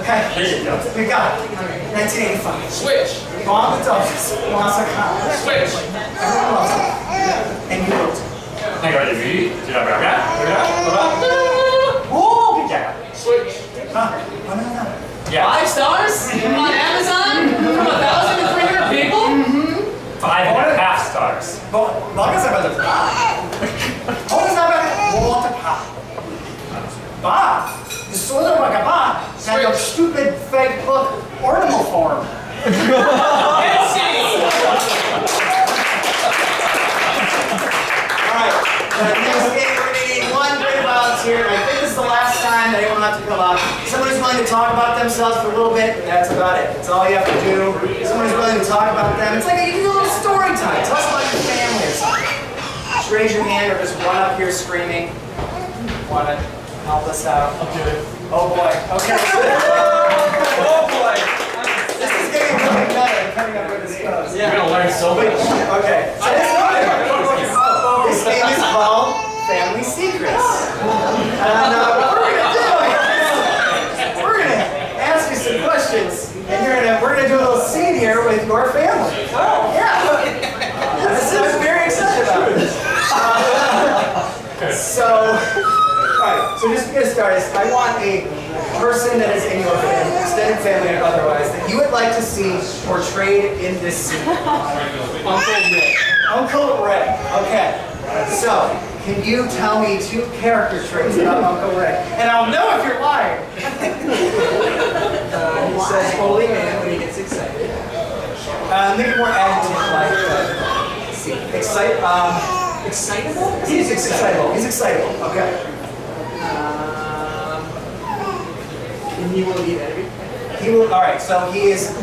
okay. Here you go. We got it. 1985. Switch. Bomb the Dodgers. Lost a cop. Switch. Everyone loves it. And you wrote it. Hang on, you Oh, good job. Switch. Huh? Oh, no. Yeah. 5 stars on Amazon from 1,300 people? 5.5 stars. Bakit sa ba ito? Bakit sa ba ito? Water pa. Ba? Gusto mo magkapa sa yung stupid fake book ordinal form. Let's see. Alright, next game we're going to need one great volunteer. I think this is the last time that anyone will have to come up. Someone who's willing to talk about themselves for a little bit, that's about it. That's all you have to do. Someone who's willing to talk about them. It's like you can do a little story time. Tell us about your family or something. Just raise your hand or just run up here screaming. Want to help us out? I'll do it. Oh boy. Okay. Oh boy. This is getting really better depending on where this goes. You're gonna learn so much. Okay. So this game is called Family Secrets. And we're gonna ask you some questions, and we're gonna do a little scene here with your family. Oh, yeah. I'm very excited about it. Alright, so just to get started, I want a person that is in your family, extended family or otherwise, that you would like to see portrayed in this scene. Uncle Rick. Uncle Rick, okay. So, can you tell me 2 character traits about Uncle Rick? And I'll know if you're lying. He says holy man when he gets excited. Make it more adjective-like. Excitable? He's excitable. He's excitable, okay. And he will eat everything? He will, alright, so he is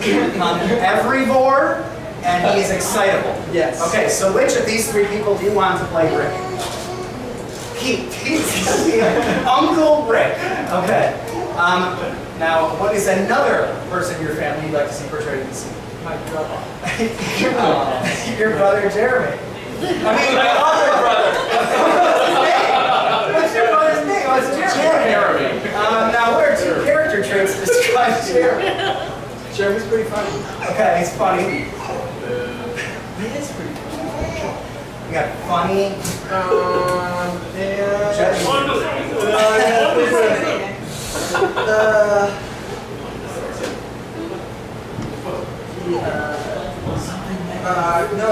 everivore and he is excitable. Yes. Okay, so which of these 3 people do you want to play Rick? He's Uncle Rick. Okay. Now, what is another person in your family you'd like to see portrayed in the scene? My brother. Your brother Jeremy. I mean, my other brother. What's your brother's name? Oh, it's Jeremy. Now, what are 2 character traits to describe Jeremy? Jeremy's pretty funny. Okay, he's funny. He is pretty funny. We got funny. No,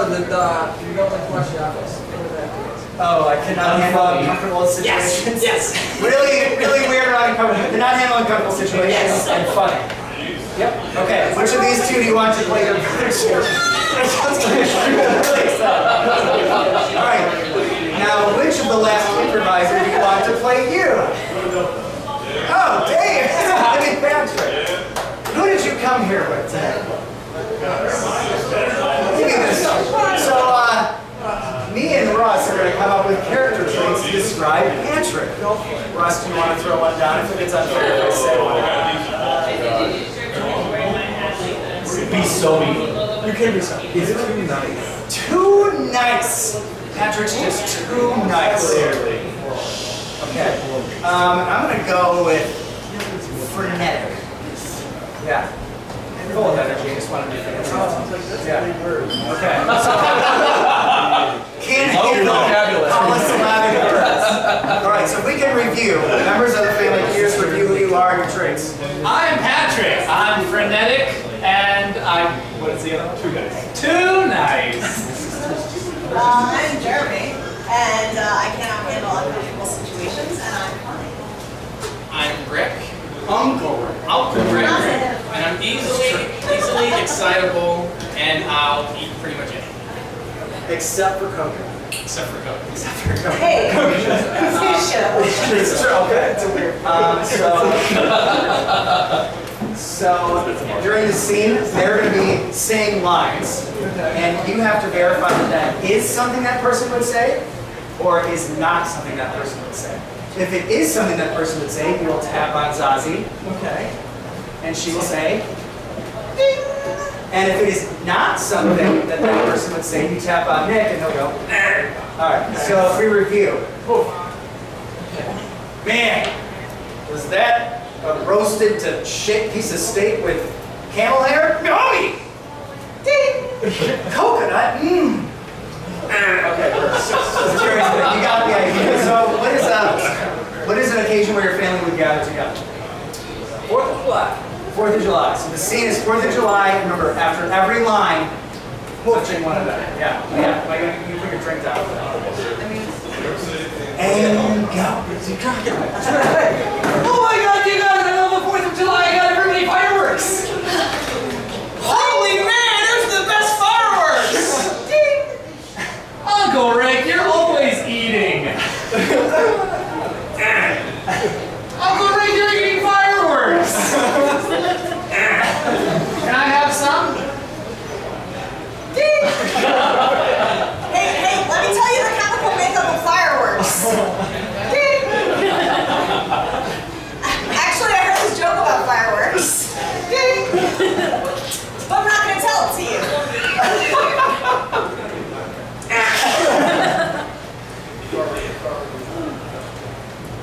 you don't like to watch The Office. Oh, I cannot handle uncomfortable situations. Yes. Really weird or uncomfortable. Cannot handle uncomfortable situations and funny. Yep. Okay. Which of these 2 do you want to play your brother? All right. Now, which of the last improvisers do you want to play you? Oh, Dave. I mean, Patrick. Who did you come here with today? Give me this. So, me and Russ are going to come up with character traits to describe Patrick. Russ, do you want to throw one down if it's unfair if I say one? Be so mean. You can be so mean. He's too nice. Too nice. Patrick's just too nice. Clearly. Okay. I'm going to go with frenetic. Yeah. Full of energy. I just want to do things. Yeah. Okay. Can't handle polysyllabic words. All right, so if we can review, members of the family, here's review who you are and your traits. I'm Patrick. I'm frenetic, and I'm, what is the other one? Too nice. I'm Jeremy, and I cannot handle uncomfortable situations, and I'm funny. I'm Rick. Uncle Rick. And I'm easily excitable, and I'll eat pretty much anything. Except for coconut. Except for Coke. Except for coconut. Hey, it's his show. It's true. Okay, it's a weird. So during the scene, they're going to be saying lines, and you have to verify that that is something that person would say, or is not something that person would say. If it is something that person would say, you will tap on Zazie. Okay. And she will say, ding. And if it is not something that that person would say, you tap on Nick and he'll go, nah. All right, so if we review. Man, was that a roasted to shit piece of steak with camel hair? Yummy! Coconut? Mmm. Okay, so seriously, you got the idea. So what is an occasion where your family would gather together? 4th of July. 4th of July. So the scene is 4th of July. Remember, after every line, touching one another. Yeah. Like you put your drink down. And go. Oh my God, you guys! I know the 4th of July. I got everybody fireworks. Holy man, those are the best fireworks! Uncle Rick, you're always eating. Uncle Rick, you're eating fireworks. Can I have some? Hey, let me tell you the chemical makeup of fireworks. Actually, I heard this joke about fireworks. But I'm not going to tell it to you.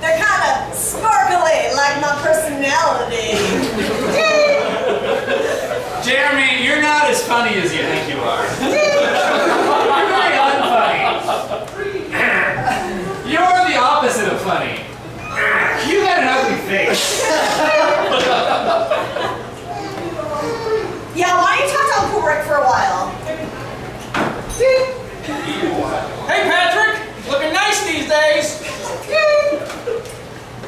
They're kind of sparkly, like my personality. Jeremy, you're not as funny as you think you are. You're very unfunny. You're the opposite of funny. You got an ugly face. Yeah, why don't you talk to Uncle Rick for a while? Hey, Patrick! Looking nice these days.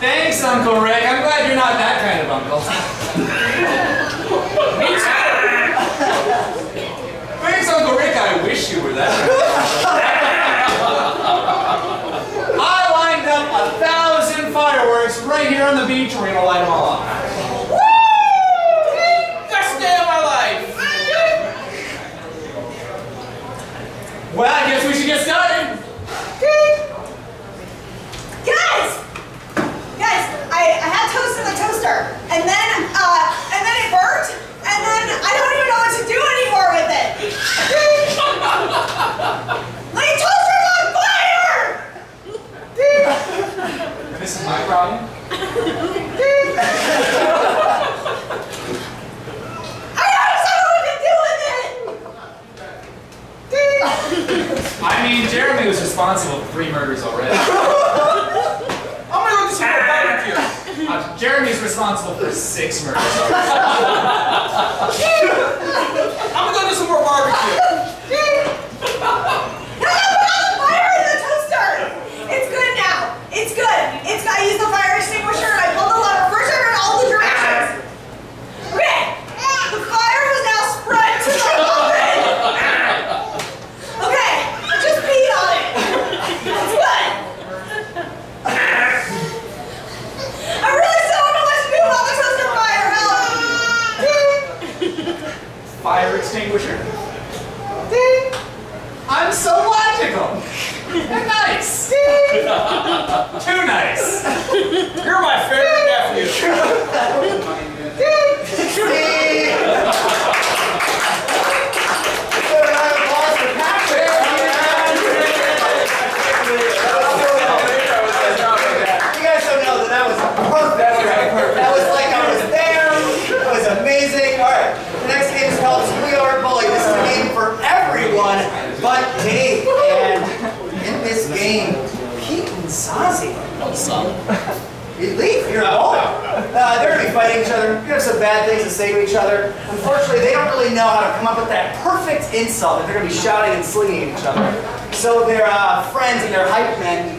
Thanks, Uncle Rick. I'm glad you're not that kind of uncle. Me too. Thanks, Uncle Rick. I wish you were that. I lined up 1,000 fireworks right here on the beach. We're gonna light them all up. Best day of my life. Well, I guess we should get started. Guys, I had toast in the toaster, and then it burnt, and then I don't even know what to do anymore with it. My toaster's on fire! This is my problem. I don't know what to do with it! I mean, Jeremy was responsible for 3 murders already. I'm gonna go to some more barbecue. Jeremy's responsible for 6 murders already. I'm gonna go to some more barbecue. No, put all the fire in the toaster! It's good now. It's good. I used the fire extinguisher and I pulled the lever first in all the directions. Okay, the fire has now spread to the oven. Okay, I just peed on it. It's good. I really still don't know what to do about the toaster fire. Help. Fire extinguisher. I'm so logical. And nice. Too nice. You're my favorite nephew. You guys don't know that was perfect. That was like I was there. It was amazing. All right, the next game is called Squealer Bully. This is a game for everyone but Dave. And in this game, Pete and Zazie. Leave, you're involved. They're going to be fighting each other. You have some bad things to say to each other. Unfortunately, they don't really know how to come up with that perfect insult that they're going to be shouting and slinging at each other. So their friends and their hype men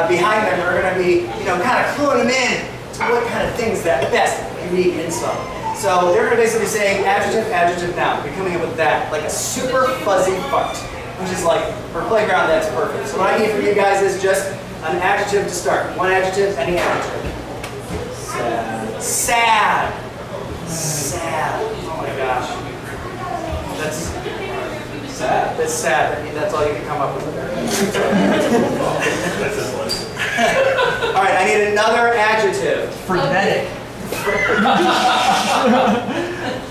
behind them are going to be, kind of cluing them in to what kind of things that best unique insult. So they're going to basically be saying adjective, adjective, noun. Be coming up with that, like a super fuzzy fart, which is like, for playground, that's perfect. So what I need from you guys is just an adjective to start. One adjective, any adjective. Sad. Sad. Sad. Oh my gosh. That's sad. That's sad. I mean, that's all you can come up with. All right, I need another adjective. Frenetic. All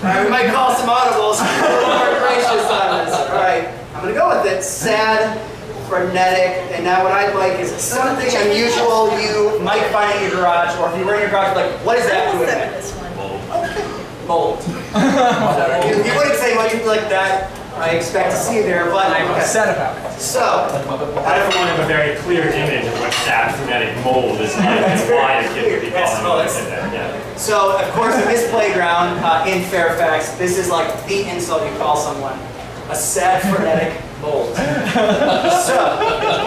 right, we might call some audibles. A little more gracious on this. All right, I'm gonna go with it. Sad frenetic, and now what I'd like is something unusual you might find in your garage, or if you were in your garage, like, what is that doing there? This one. Mold. You wouldn't say what you'd like that. I expect to see there, but I'm upset about it. so Everyone have a very clear image of what sad frenetic mold is like and why the kid would be calling it that. Yeah. So, of course, in this playground in Fairfax, this is like the insult you call someone. A sad, frenetic mold. So,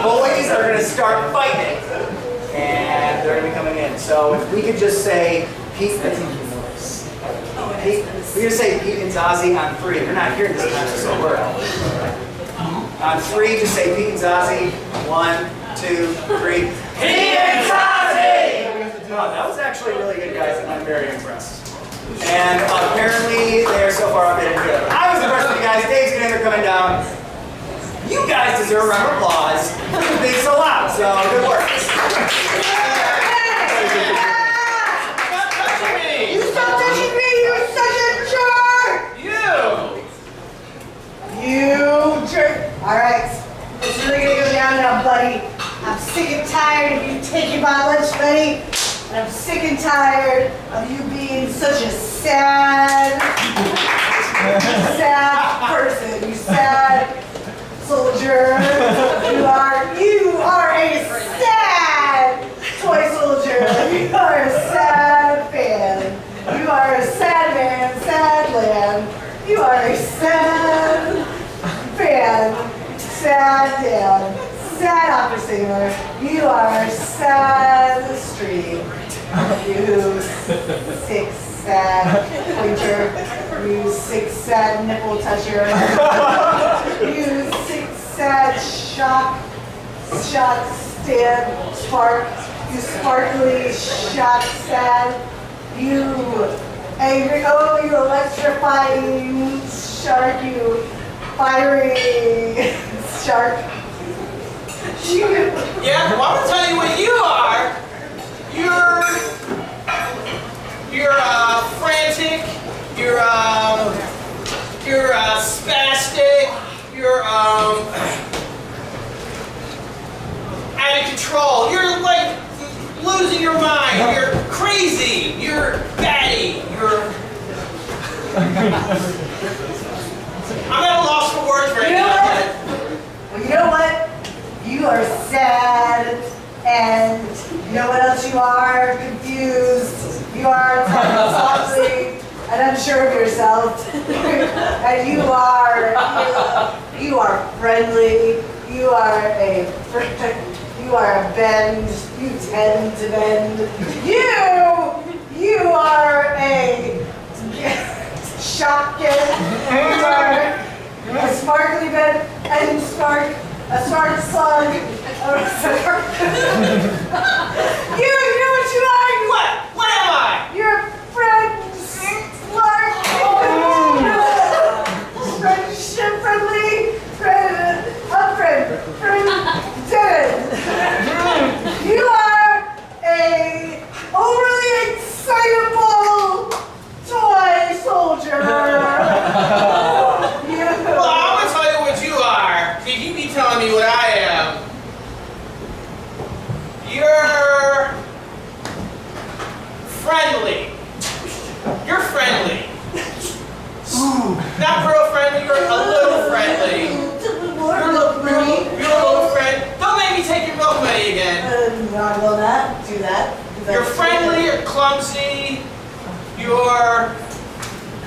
boys are going to start fighting, and they're going to be coming in. So, if we could just say, Pete, we're going to say Pete and Zazie on 3. They're not here this time, so we're out. On 3, just say Pete and Zazie. 1, 2, 3. Pete and Zazie! Oh, that was actually really good, guys, and I'm very impressed. And apparently, they're so far up in good. I was impressed with you guys. Dave's getting there coming down. You guys deserve a round of applause for being so loud, so good work. You stop touching me! You're such a jerk! You jerk! Alright, it's really gonna go down now, buddy. I'm sick and tired of you taking my lunch money. And I'm sick and tired of you being such a sad person. You sad soldier. You are a sad toy soldier. You are a sad fan. You are a sad man, sad land. You are a sad fan, sad dad, sad opera singer. You are a sad stream. You sick, sad pointer. You sick, sad nipple toucher. You sick, sad shock stand spark. You sparkly shock sad. You angry, oh, you electrifying shark. You fiery shark. Yeah, well, I'm gonna tell you what you are. You're frantic. You're spastic. You're out of control. You're like losing your mind. You're crazy. You're batty. I'm at a loss for words right now. Well, you know what? You are sad, and you know what else you are? Confused. You are talking softly and unsure of yourself. And you are friendly. You are a bend. You tend to bend. You are a shotgun. You are a sparkly bed and a smart slug. You know what you are? What am I? You're a friend, slug. Friendship, friendly, dead. You are a overly excitable toy soldier. Well, I'm gonna tell you what you are. See, you be telling me what I am. You're friendly. You're friendly. Not real friendly, you're a little friendly. You're a little friend. Don't make me take your milk money again. I will not do that. You're friendly, you're clumsy, you're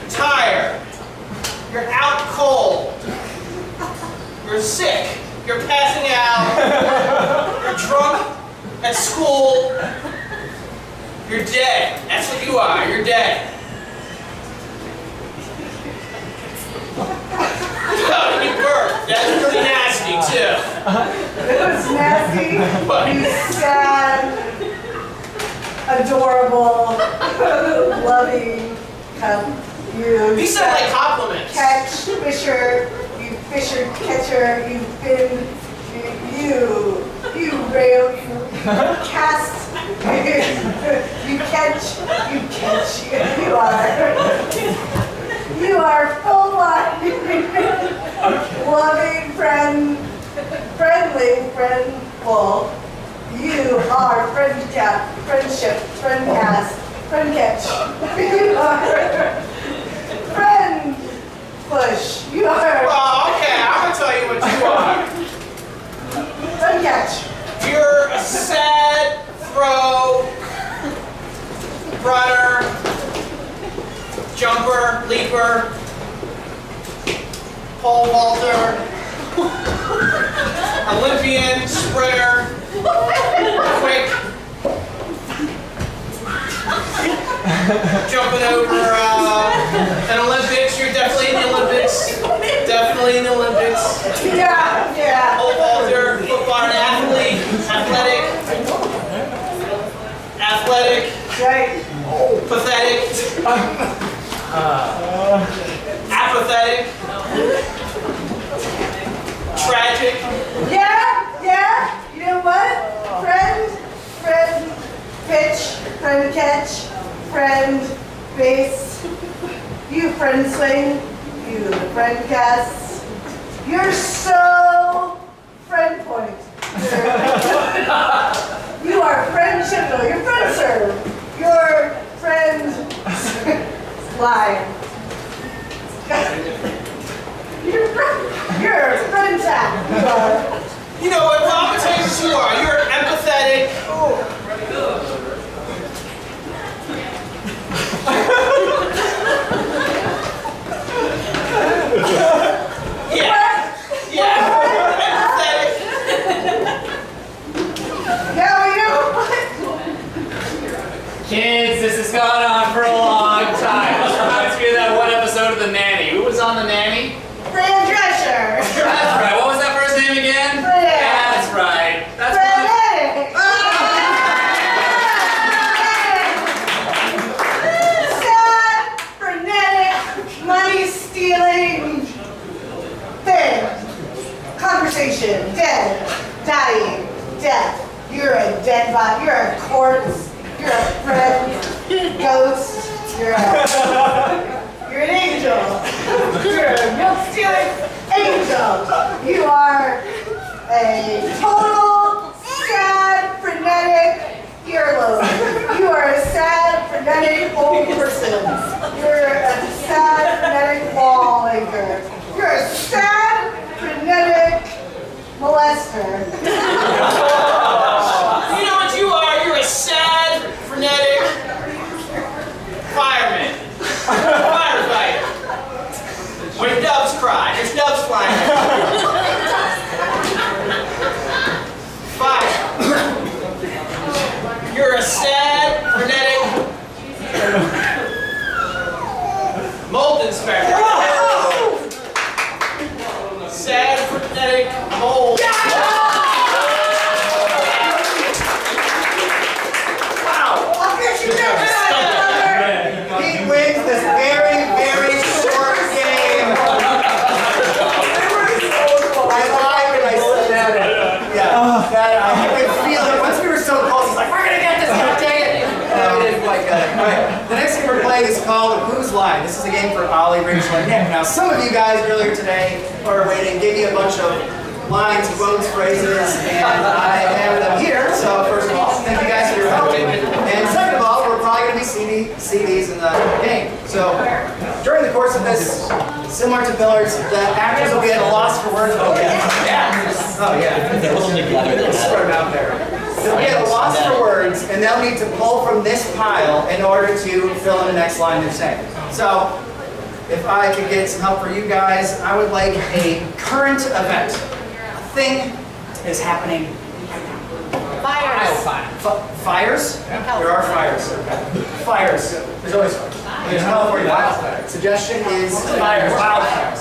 tired, you're out cold, you're sick, you're passing out, you're drunk at school, you're dead. That's what you are, you're dead. You burped. That's pretty nasty too. It was nasty. What? You sad, adorable, loving, These sound like compliments. catch, fisher, you fisher, catcher, you fin, you rail, you cast, you catch, you are full life, loving friend, friendly, friendful. You are friendship, friend cast, friend catch. You are friend push. You are Well, okay, I'm gonna tell you what you are. friend catch. You're a sad throw, runner, jumper, leaper, pole vaulter, Olympian, sprinter, quick, jumping over an Olympics. You're definitely in the Olympics. Definitely in the Olympics. Yeah. Pole vaulter, football, an athlete, athletic, Right. pathetic, apathetic, tragic. Yeah. You know what? Friend, pitch, friend catch, friend base. You friend swing. You the friend cast. You're so friend point. You are friendship though. You're friend serve. You're friend line. You're a friend tap. You know what? Well, I'm gonna tell you what you are. You're empathetic. Empathetic. Now you. Kids, this has gone on for a long time. This reminds me of that one episode of The Nanny. Who was on The Nanny? Fran Drescher. That's right. What was that first name again? Fran. That's right. That's one of the- Frenetic. Sad, frenetic, money-stealing thing. Conversation, dead, dying, death. You're a dead body. You're a corpse. You're a friend, ghost. You're an angel. You're a milk-stealing angel. You are a total sad, frenetic earlobe. You are a sad, frenetic old person. You're a sad, frenetic wall anchor. You're a sad, frenetic molester. You know what you are? You're a sad, frenetic fireman. Firefighter. When doves cry, there's doves flying. Fire. You're a sad, frenetic mold inspector. Sad, frenetic mold. He wins this very, very short game. I lied when I said that. Yeah, that I could feel it. Once we were so close, he's like, we're gonna get this, God dang it. And we didn't quite get it. All right, the next game we're playing is called Who's Line. This is a game for Ollie, Rachel, and Nick. Now, some of you guys earlier today or waiting gave me a bunch of lines, quotes, phrases, and I have them here. So first of all, thank you guys for your help. And second of all, we're probably going to be see these in the game. So during the course of this, similar to Pillars, the actors will be at a loss for words. Oh yeah. Oh yeah. Spread them out there. They'll be at a loss for words, and they'll need to pull from this pile in order to fill in the next line they're saying. So if I could get some help for you guys, I would like a current event. A thing is happening. Fires. Fires? There are fires. Fires. There's always fires. There's no for you. Suggestion is fires. Wildfires.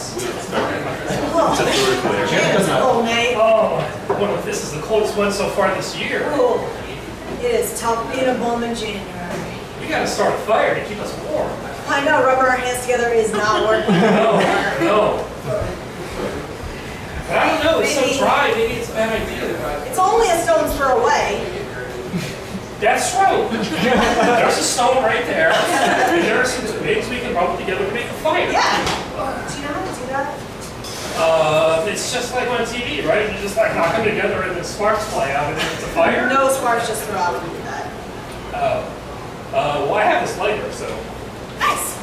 Oh, mate. Oh, well, this is the coldest one so far this year. Oh, it is tough being a bum in January. We gotta start a fire to keep us warm. I know rubbing our hands together is not working. No. But I don't know, it's so Maybe. dry, maybe it's a bad idea. It's only a stone's throw away. That's right. There's a stone right there. And there are some twigs we can rub together to make a fire. Yeah. Do you know how to do that? It's just like on TV, right? You just like knock them together and then sparks fly out and then it's a fire? No sparks just throw out when you do that. Well, I have this lighter, so. Nice.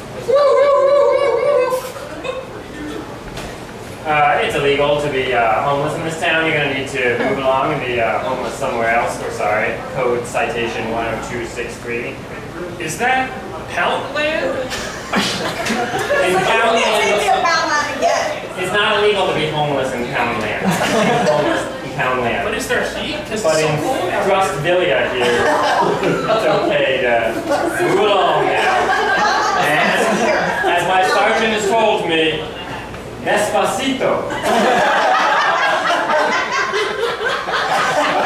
It's illegal to be homeless in this town. You're going to need to move along and be homeless somewhere else. We're sorry. Code citation 10263. Is that Poundland? In Take me Poundland, about that again. it's not illegal to be homeless in Poundland. Homeless in Poundland. But is there heat? Because But it's so in cold out. Trustvillia here, it's okay to move along now. And as my sergeant has told me, despacito.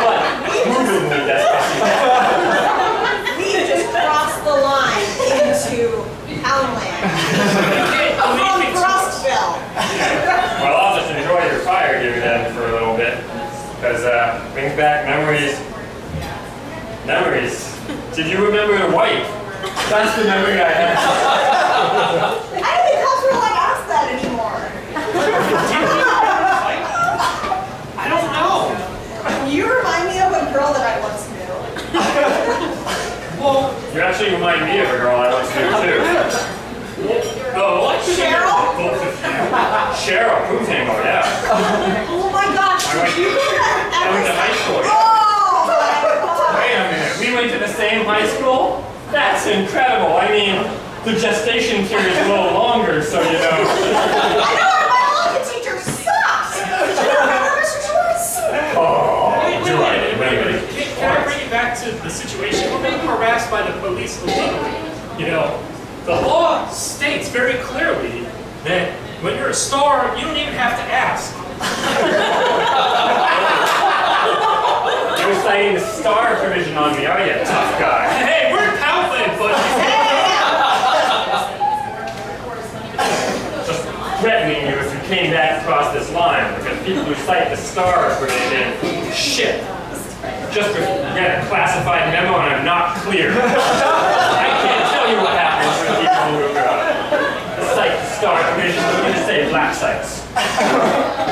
But movingly despacito. We just crossed the line into Poundland. From Thrustville. Well, I'll just enjoy your fire here then for a little bit, because brings back memories. Memories. Did you remember your wife? That's the memory I have. I don't think cops will like ask that anymore. I don't know. You remind me of a girl that I once knew. Well, You actually remind me of a girl I once knew too. what? Cheryl? Both of you. Cheryl Putango, yeah. Oh my gosh, I went- did you do that I went to high school. Oh my god. Wait a minute, we went to the same high school? That's incredible. I mean, the gestation period is a little longer, so you know. I know our biology teacher sucks. Do you remember Mr. Schwartz? Oh, Wait. Can I bring you back to the situation? We're being harassed by the police illegally. You know, the law states very clearly that when you're a star, you don't even have to ask. You're citing the star provision on me, are you, tough guy? Hey, we're in Poundland, buddy. Just threatening you if you came back across this line, because people who cite the star provision, shit. Just get a classified memo and I'm not clear. I can't tell you what happens when people who cite the star provision. I'm going to say black sites.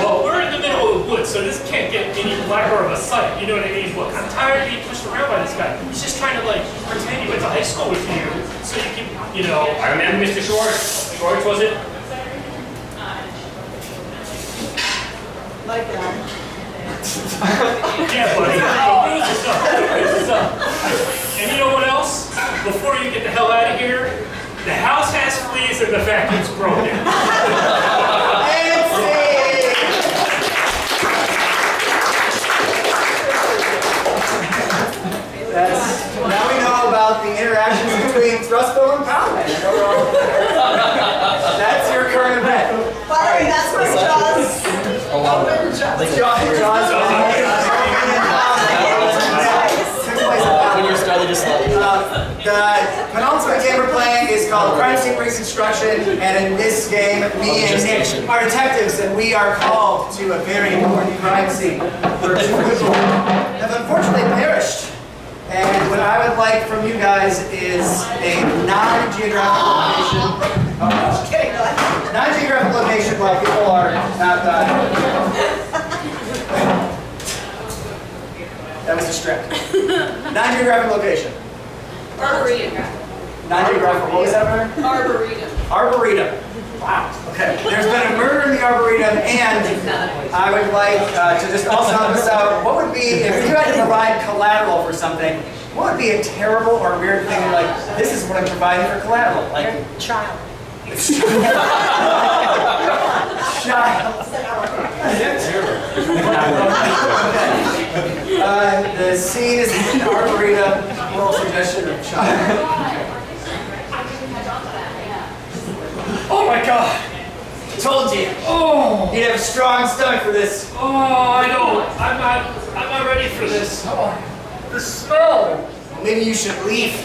Well, we're in the middle of the woods, so this can't get any blacker of a sight. You know what I mean? Look, I'm tired of being pushed around by this guy. He's just trying to, like, pretend he went to high school with you, so you can, you know. I remember Mr. Schwartz. Schwartz, was it? Like that. Yeah, buddy. Lose yourself. And you know what else? Before you get the hell out of here, the house has fleas and the vacuum's broken. Now we know about the interactions between Thrustville and Poundland. That's your current event. By the way, that's my Jaws. When you started just like. The penultimate game we're playing is called Crime Scene Reconstruction, and in this game, me and Nick are detectives, and we are called to a very important crime scene where two people have unfortunately perished. And what I would like from you guys is a non-geographic location. Just kidding, go ahead. Non-geographic location while people are not dying. That was a strip. Non-geographic location. Arboretum. Non-geographic, what was that, Murder? Arboretum. Arboretum. Wow. Okay. There's been a murder in the Arboretum, and I would like to just also help us out. What would be, if you had to provide collateral for something, what would be a terrible or weird thing you're like, this is what I'm providing for collateral? Like, Child. child. The scene is in Arboretum. Little suggestion of child. Oh my God! Told you. Oh, You'd have a strong stomach for this. I don't. I'm not ready for this. The smell. Maybe you should leave.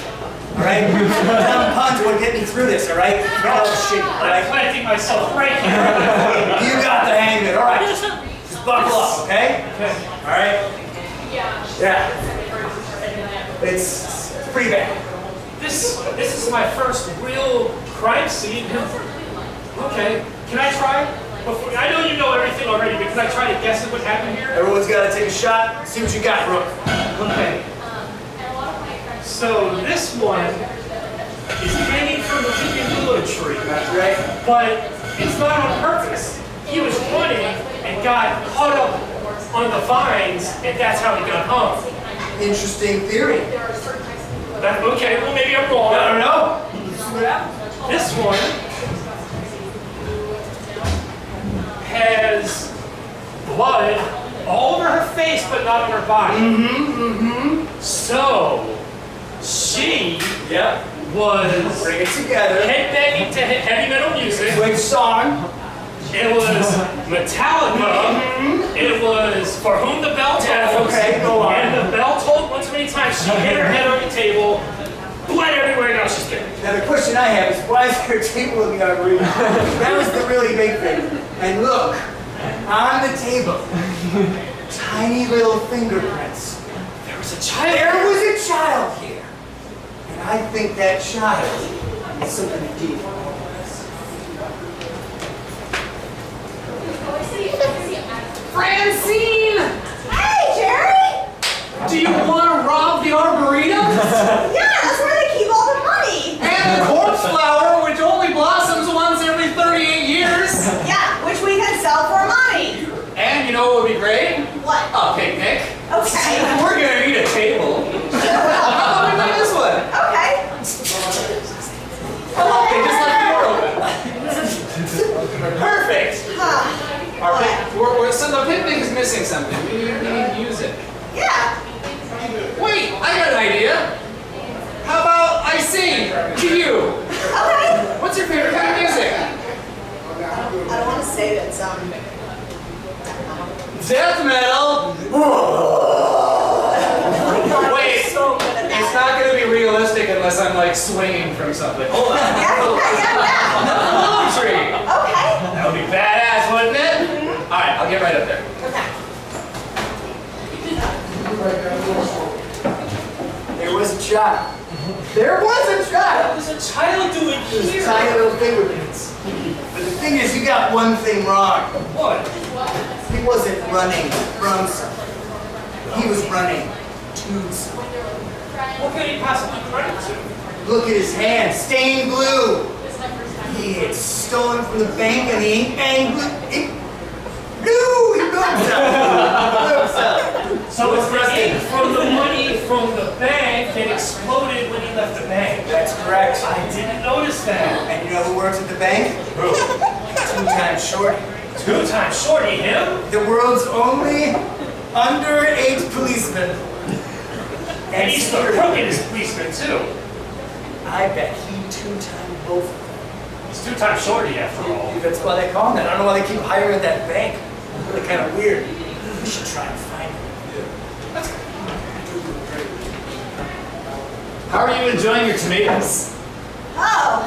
All right? Dumb puns won't get me through this. All right? Get all this shit. All I'm right? planting myself right here. You got the hang of it. All right? Just buckle up. Okay? All right? Yeah. It's pretty bad. This is my first real crime scene. Okay, can I try? I know you know everything already, but can I try to guess at what happened here? Everyone's got to take a shot. See what you got, Brooke. Okay. So this one is hanging from the weeping willow tree. That's right. But it's not on purpose. He was running and got caught up on the vines, and that's how he got hung. Interesting theory. Okay, well maybe I'm wrong. I don't know. This one has blood all over her face, but not on her body. So she was Bring it together. headbanging to heavy metal music. Which song? It was Metallica. It was For Whom the Bell Tolls. Okay, go on. And the bell tolled once many times. She hit her head on the table. Blood everywhere. Now she's dead. Now the question I have is, why is her table looking ugly? That was the really big thing. And look, on the table, tiny little fingerprints. There was a child. There was a child here. And I think that child is something to do. Francine! Hey, Jerry! Do you want to rob the Arboretum? Yeah, that's where they keep all the money. And the corpse flower, which only blossoms once every 38 years. Yeah, which we can sell for money. And you know what would be great? What? A picnic. Okay. We're gonna need a table. How about we make this one? Okay. Oh, okay, just left the door open. Perfect. So the picnic is missing something. We need to use it. Yeah. Wait, I got an idea. How about I sing to you? Okay. What's your favorite kind of music? I don't want to say that Death metal. Wait, so good at it's that. not going to be realistic unless I'm like swinging from something. Hold on. Yeah. Willow tree. Okay. That would be badass, wouldn't it? All right, I'll get right up there. Okay. There was a child. There was a child. There's a child doing Those here. tiny little fingerprints. But the thing is, you got one thing wrong. What? He wasn't running from something. He was running to something. What could he possibly be running to? Look at his hand, stained blue. He had stolen from the bank and he blew himself. So it's the ink from the money from the bank that exploded when he left the bank. That's correct. I didn't notice that. And you know who works at the bank? Who? 2 times Shorty. 2 times Shorty, him? The world's only underage policeman. And he's the crookedest policeman too. I bet he 2 times both of them. He's 2 times Shorty after all. That's why they call him that. I don't know why they keep hiring that bank. Really kind of weird. We should try and find him. How are you enjoying your tomatoes? Oh.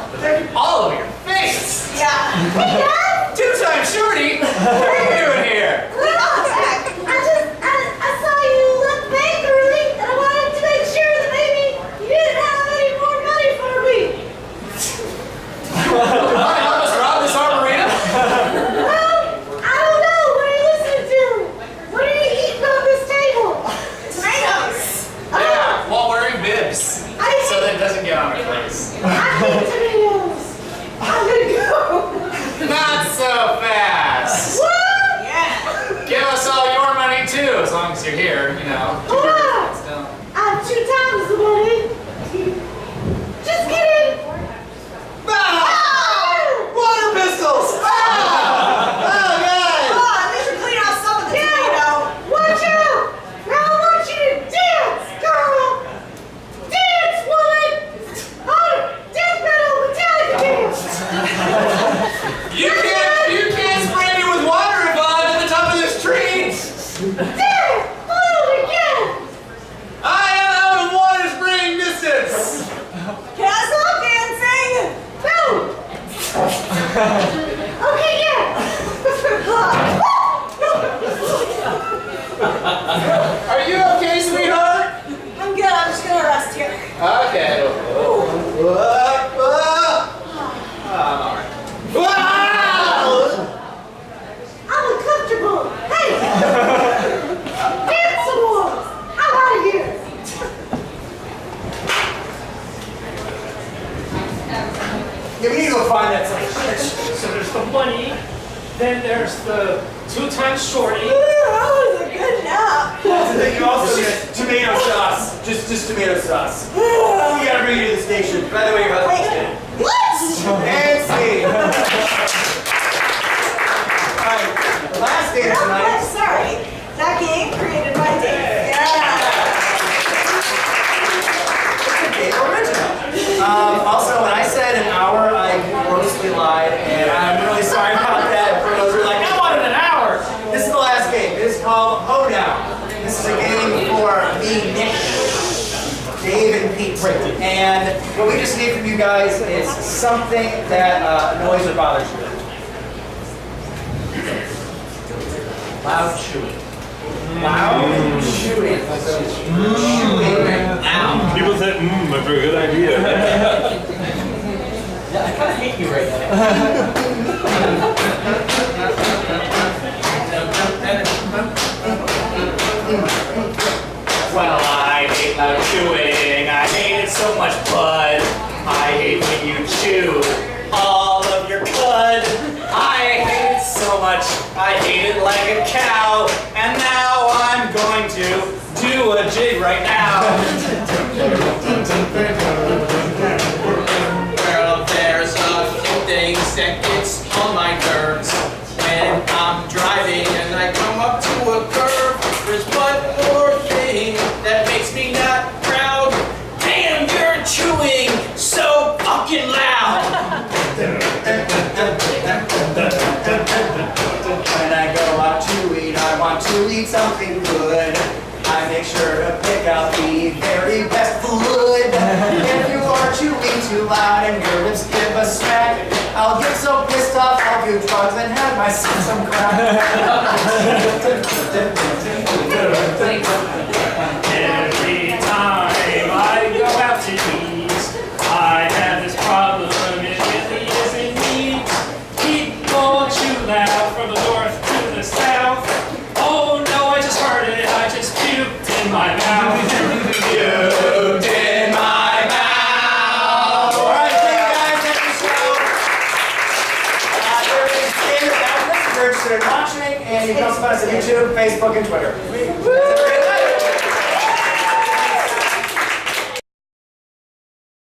All over your face! Yeah. Hey, Dad. 2 times Shorty! What are you doing here? Come on back. I saw you left the bank early, and I wanted to make sure that maybe you didn't have any more money for me. Want to help us rob this Arboretum? Well, I don't know. What are you listening to? What are you eating on this table? Tomatoes. Yeah, while wearing bibs. I So that it doesn't get on our face. hate tomatoes. I'm gonna go. Not so fast! What? Yeah. Give us all your money too, as long as you're here, you know. Hold on. I have 2 times the money. Just kidding. Water pistols! Oh, God! Oh, at least you're cleaning out some of the tomato. Watch out! Now I want you to dance, girl. Dance, woman. Oh, death metal, Metallica dance. You can't spray me with water if I'm at the top of this tree! There, hold it again. I am out of water spraying distance! Can I stop dancing? No. Okay, yeah. Are you okay, sweetheart? I'm good. I'm just gonna rest here. Okay. I'm alright. Yeah, we need to go find that thing. So there's the money, then there's the 2 times shorty. That was a good nap. You also get tomato sauce. Just tomato sauce. We gotta bring you to the station. By the way, your husband's dead. What? And Steve. Alright, the last game I'm tonight. sorry. That game created my day. Yeah. Also, when I said an hour, I grossly lied, and I'm really sorry about that. For those who are like, I wanted an hour. This is the last game. It is called Hoedown. This is a game for me, Nick, Dave, and Pete. And what we just need from you guys is something that annoys or bothers you. Loud chewing. Loud chewing. Chewing. People said, that's a good idea. Yeah, I kind of hate you right now. Well, I hate loud chewing. I hate it so much, bud. I hate when you chew all of your cud. I hate it so much. I hate it like a cow. And now I'm going to do a jig right now. Well, there's a few things that gets on my nerves when I'm driving and I come up to a curve. There's one more thing that makes me not proud. Damn, you're chewing so fucking loud. When I go out to eat, I want to eat something good. I make sure to pick out the very best food. If you are chewing too loud and your lips give a smack, I'll get so pissed off I'll do drugs and have myself some crack. Every time I go out to eat, I have this problem. It really isn't neat. People chew loud from the north to the south. Oh no, I just heard it. I just puked in my mouth. Puked in my mouth. All right, thank you guys. Thank you, show. There is standard outlets if you're interested in watching, and you can also find us on YouTube, Facebook, and Twitter.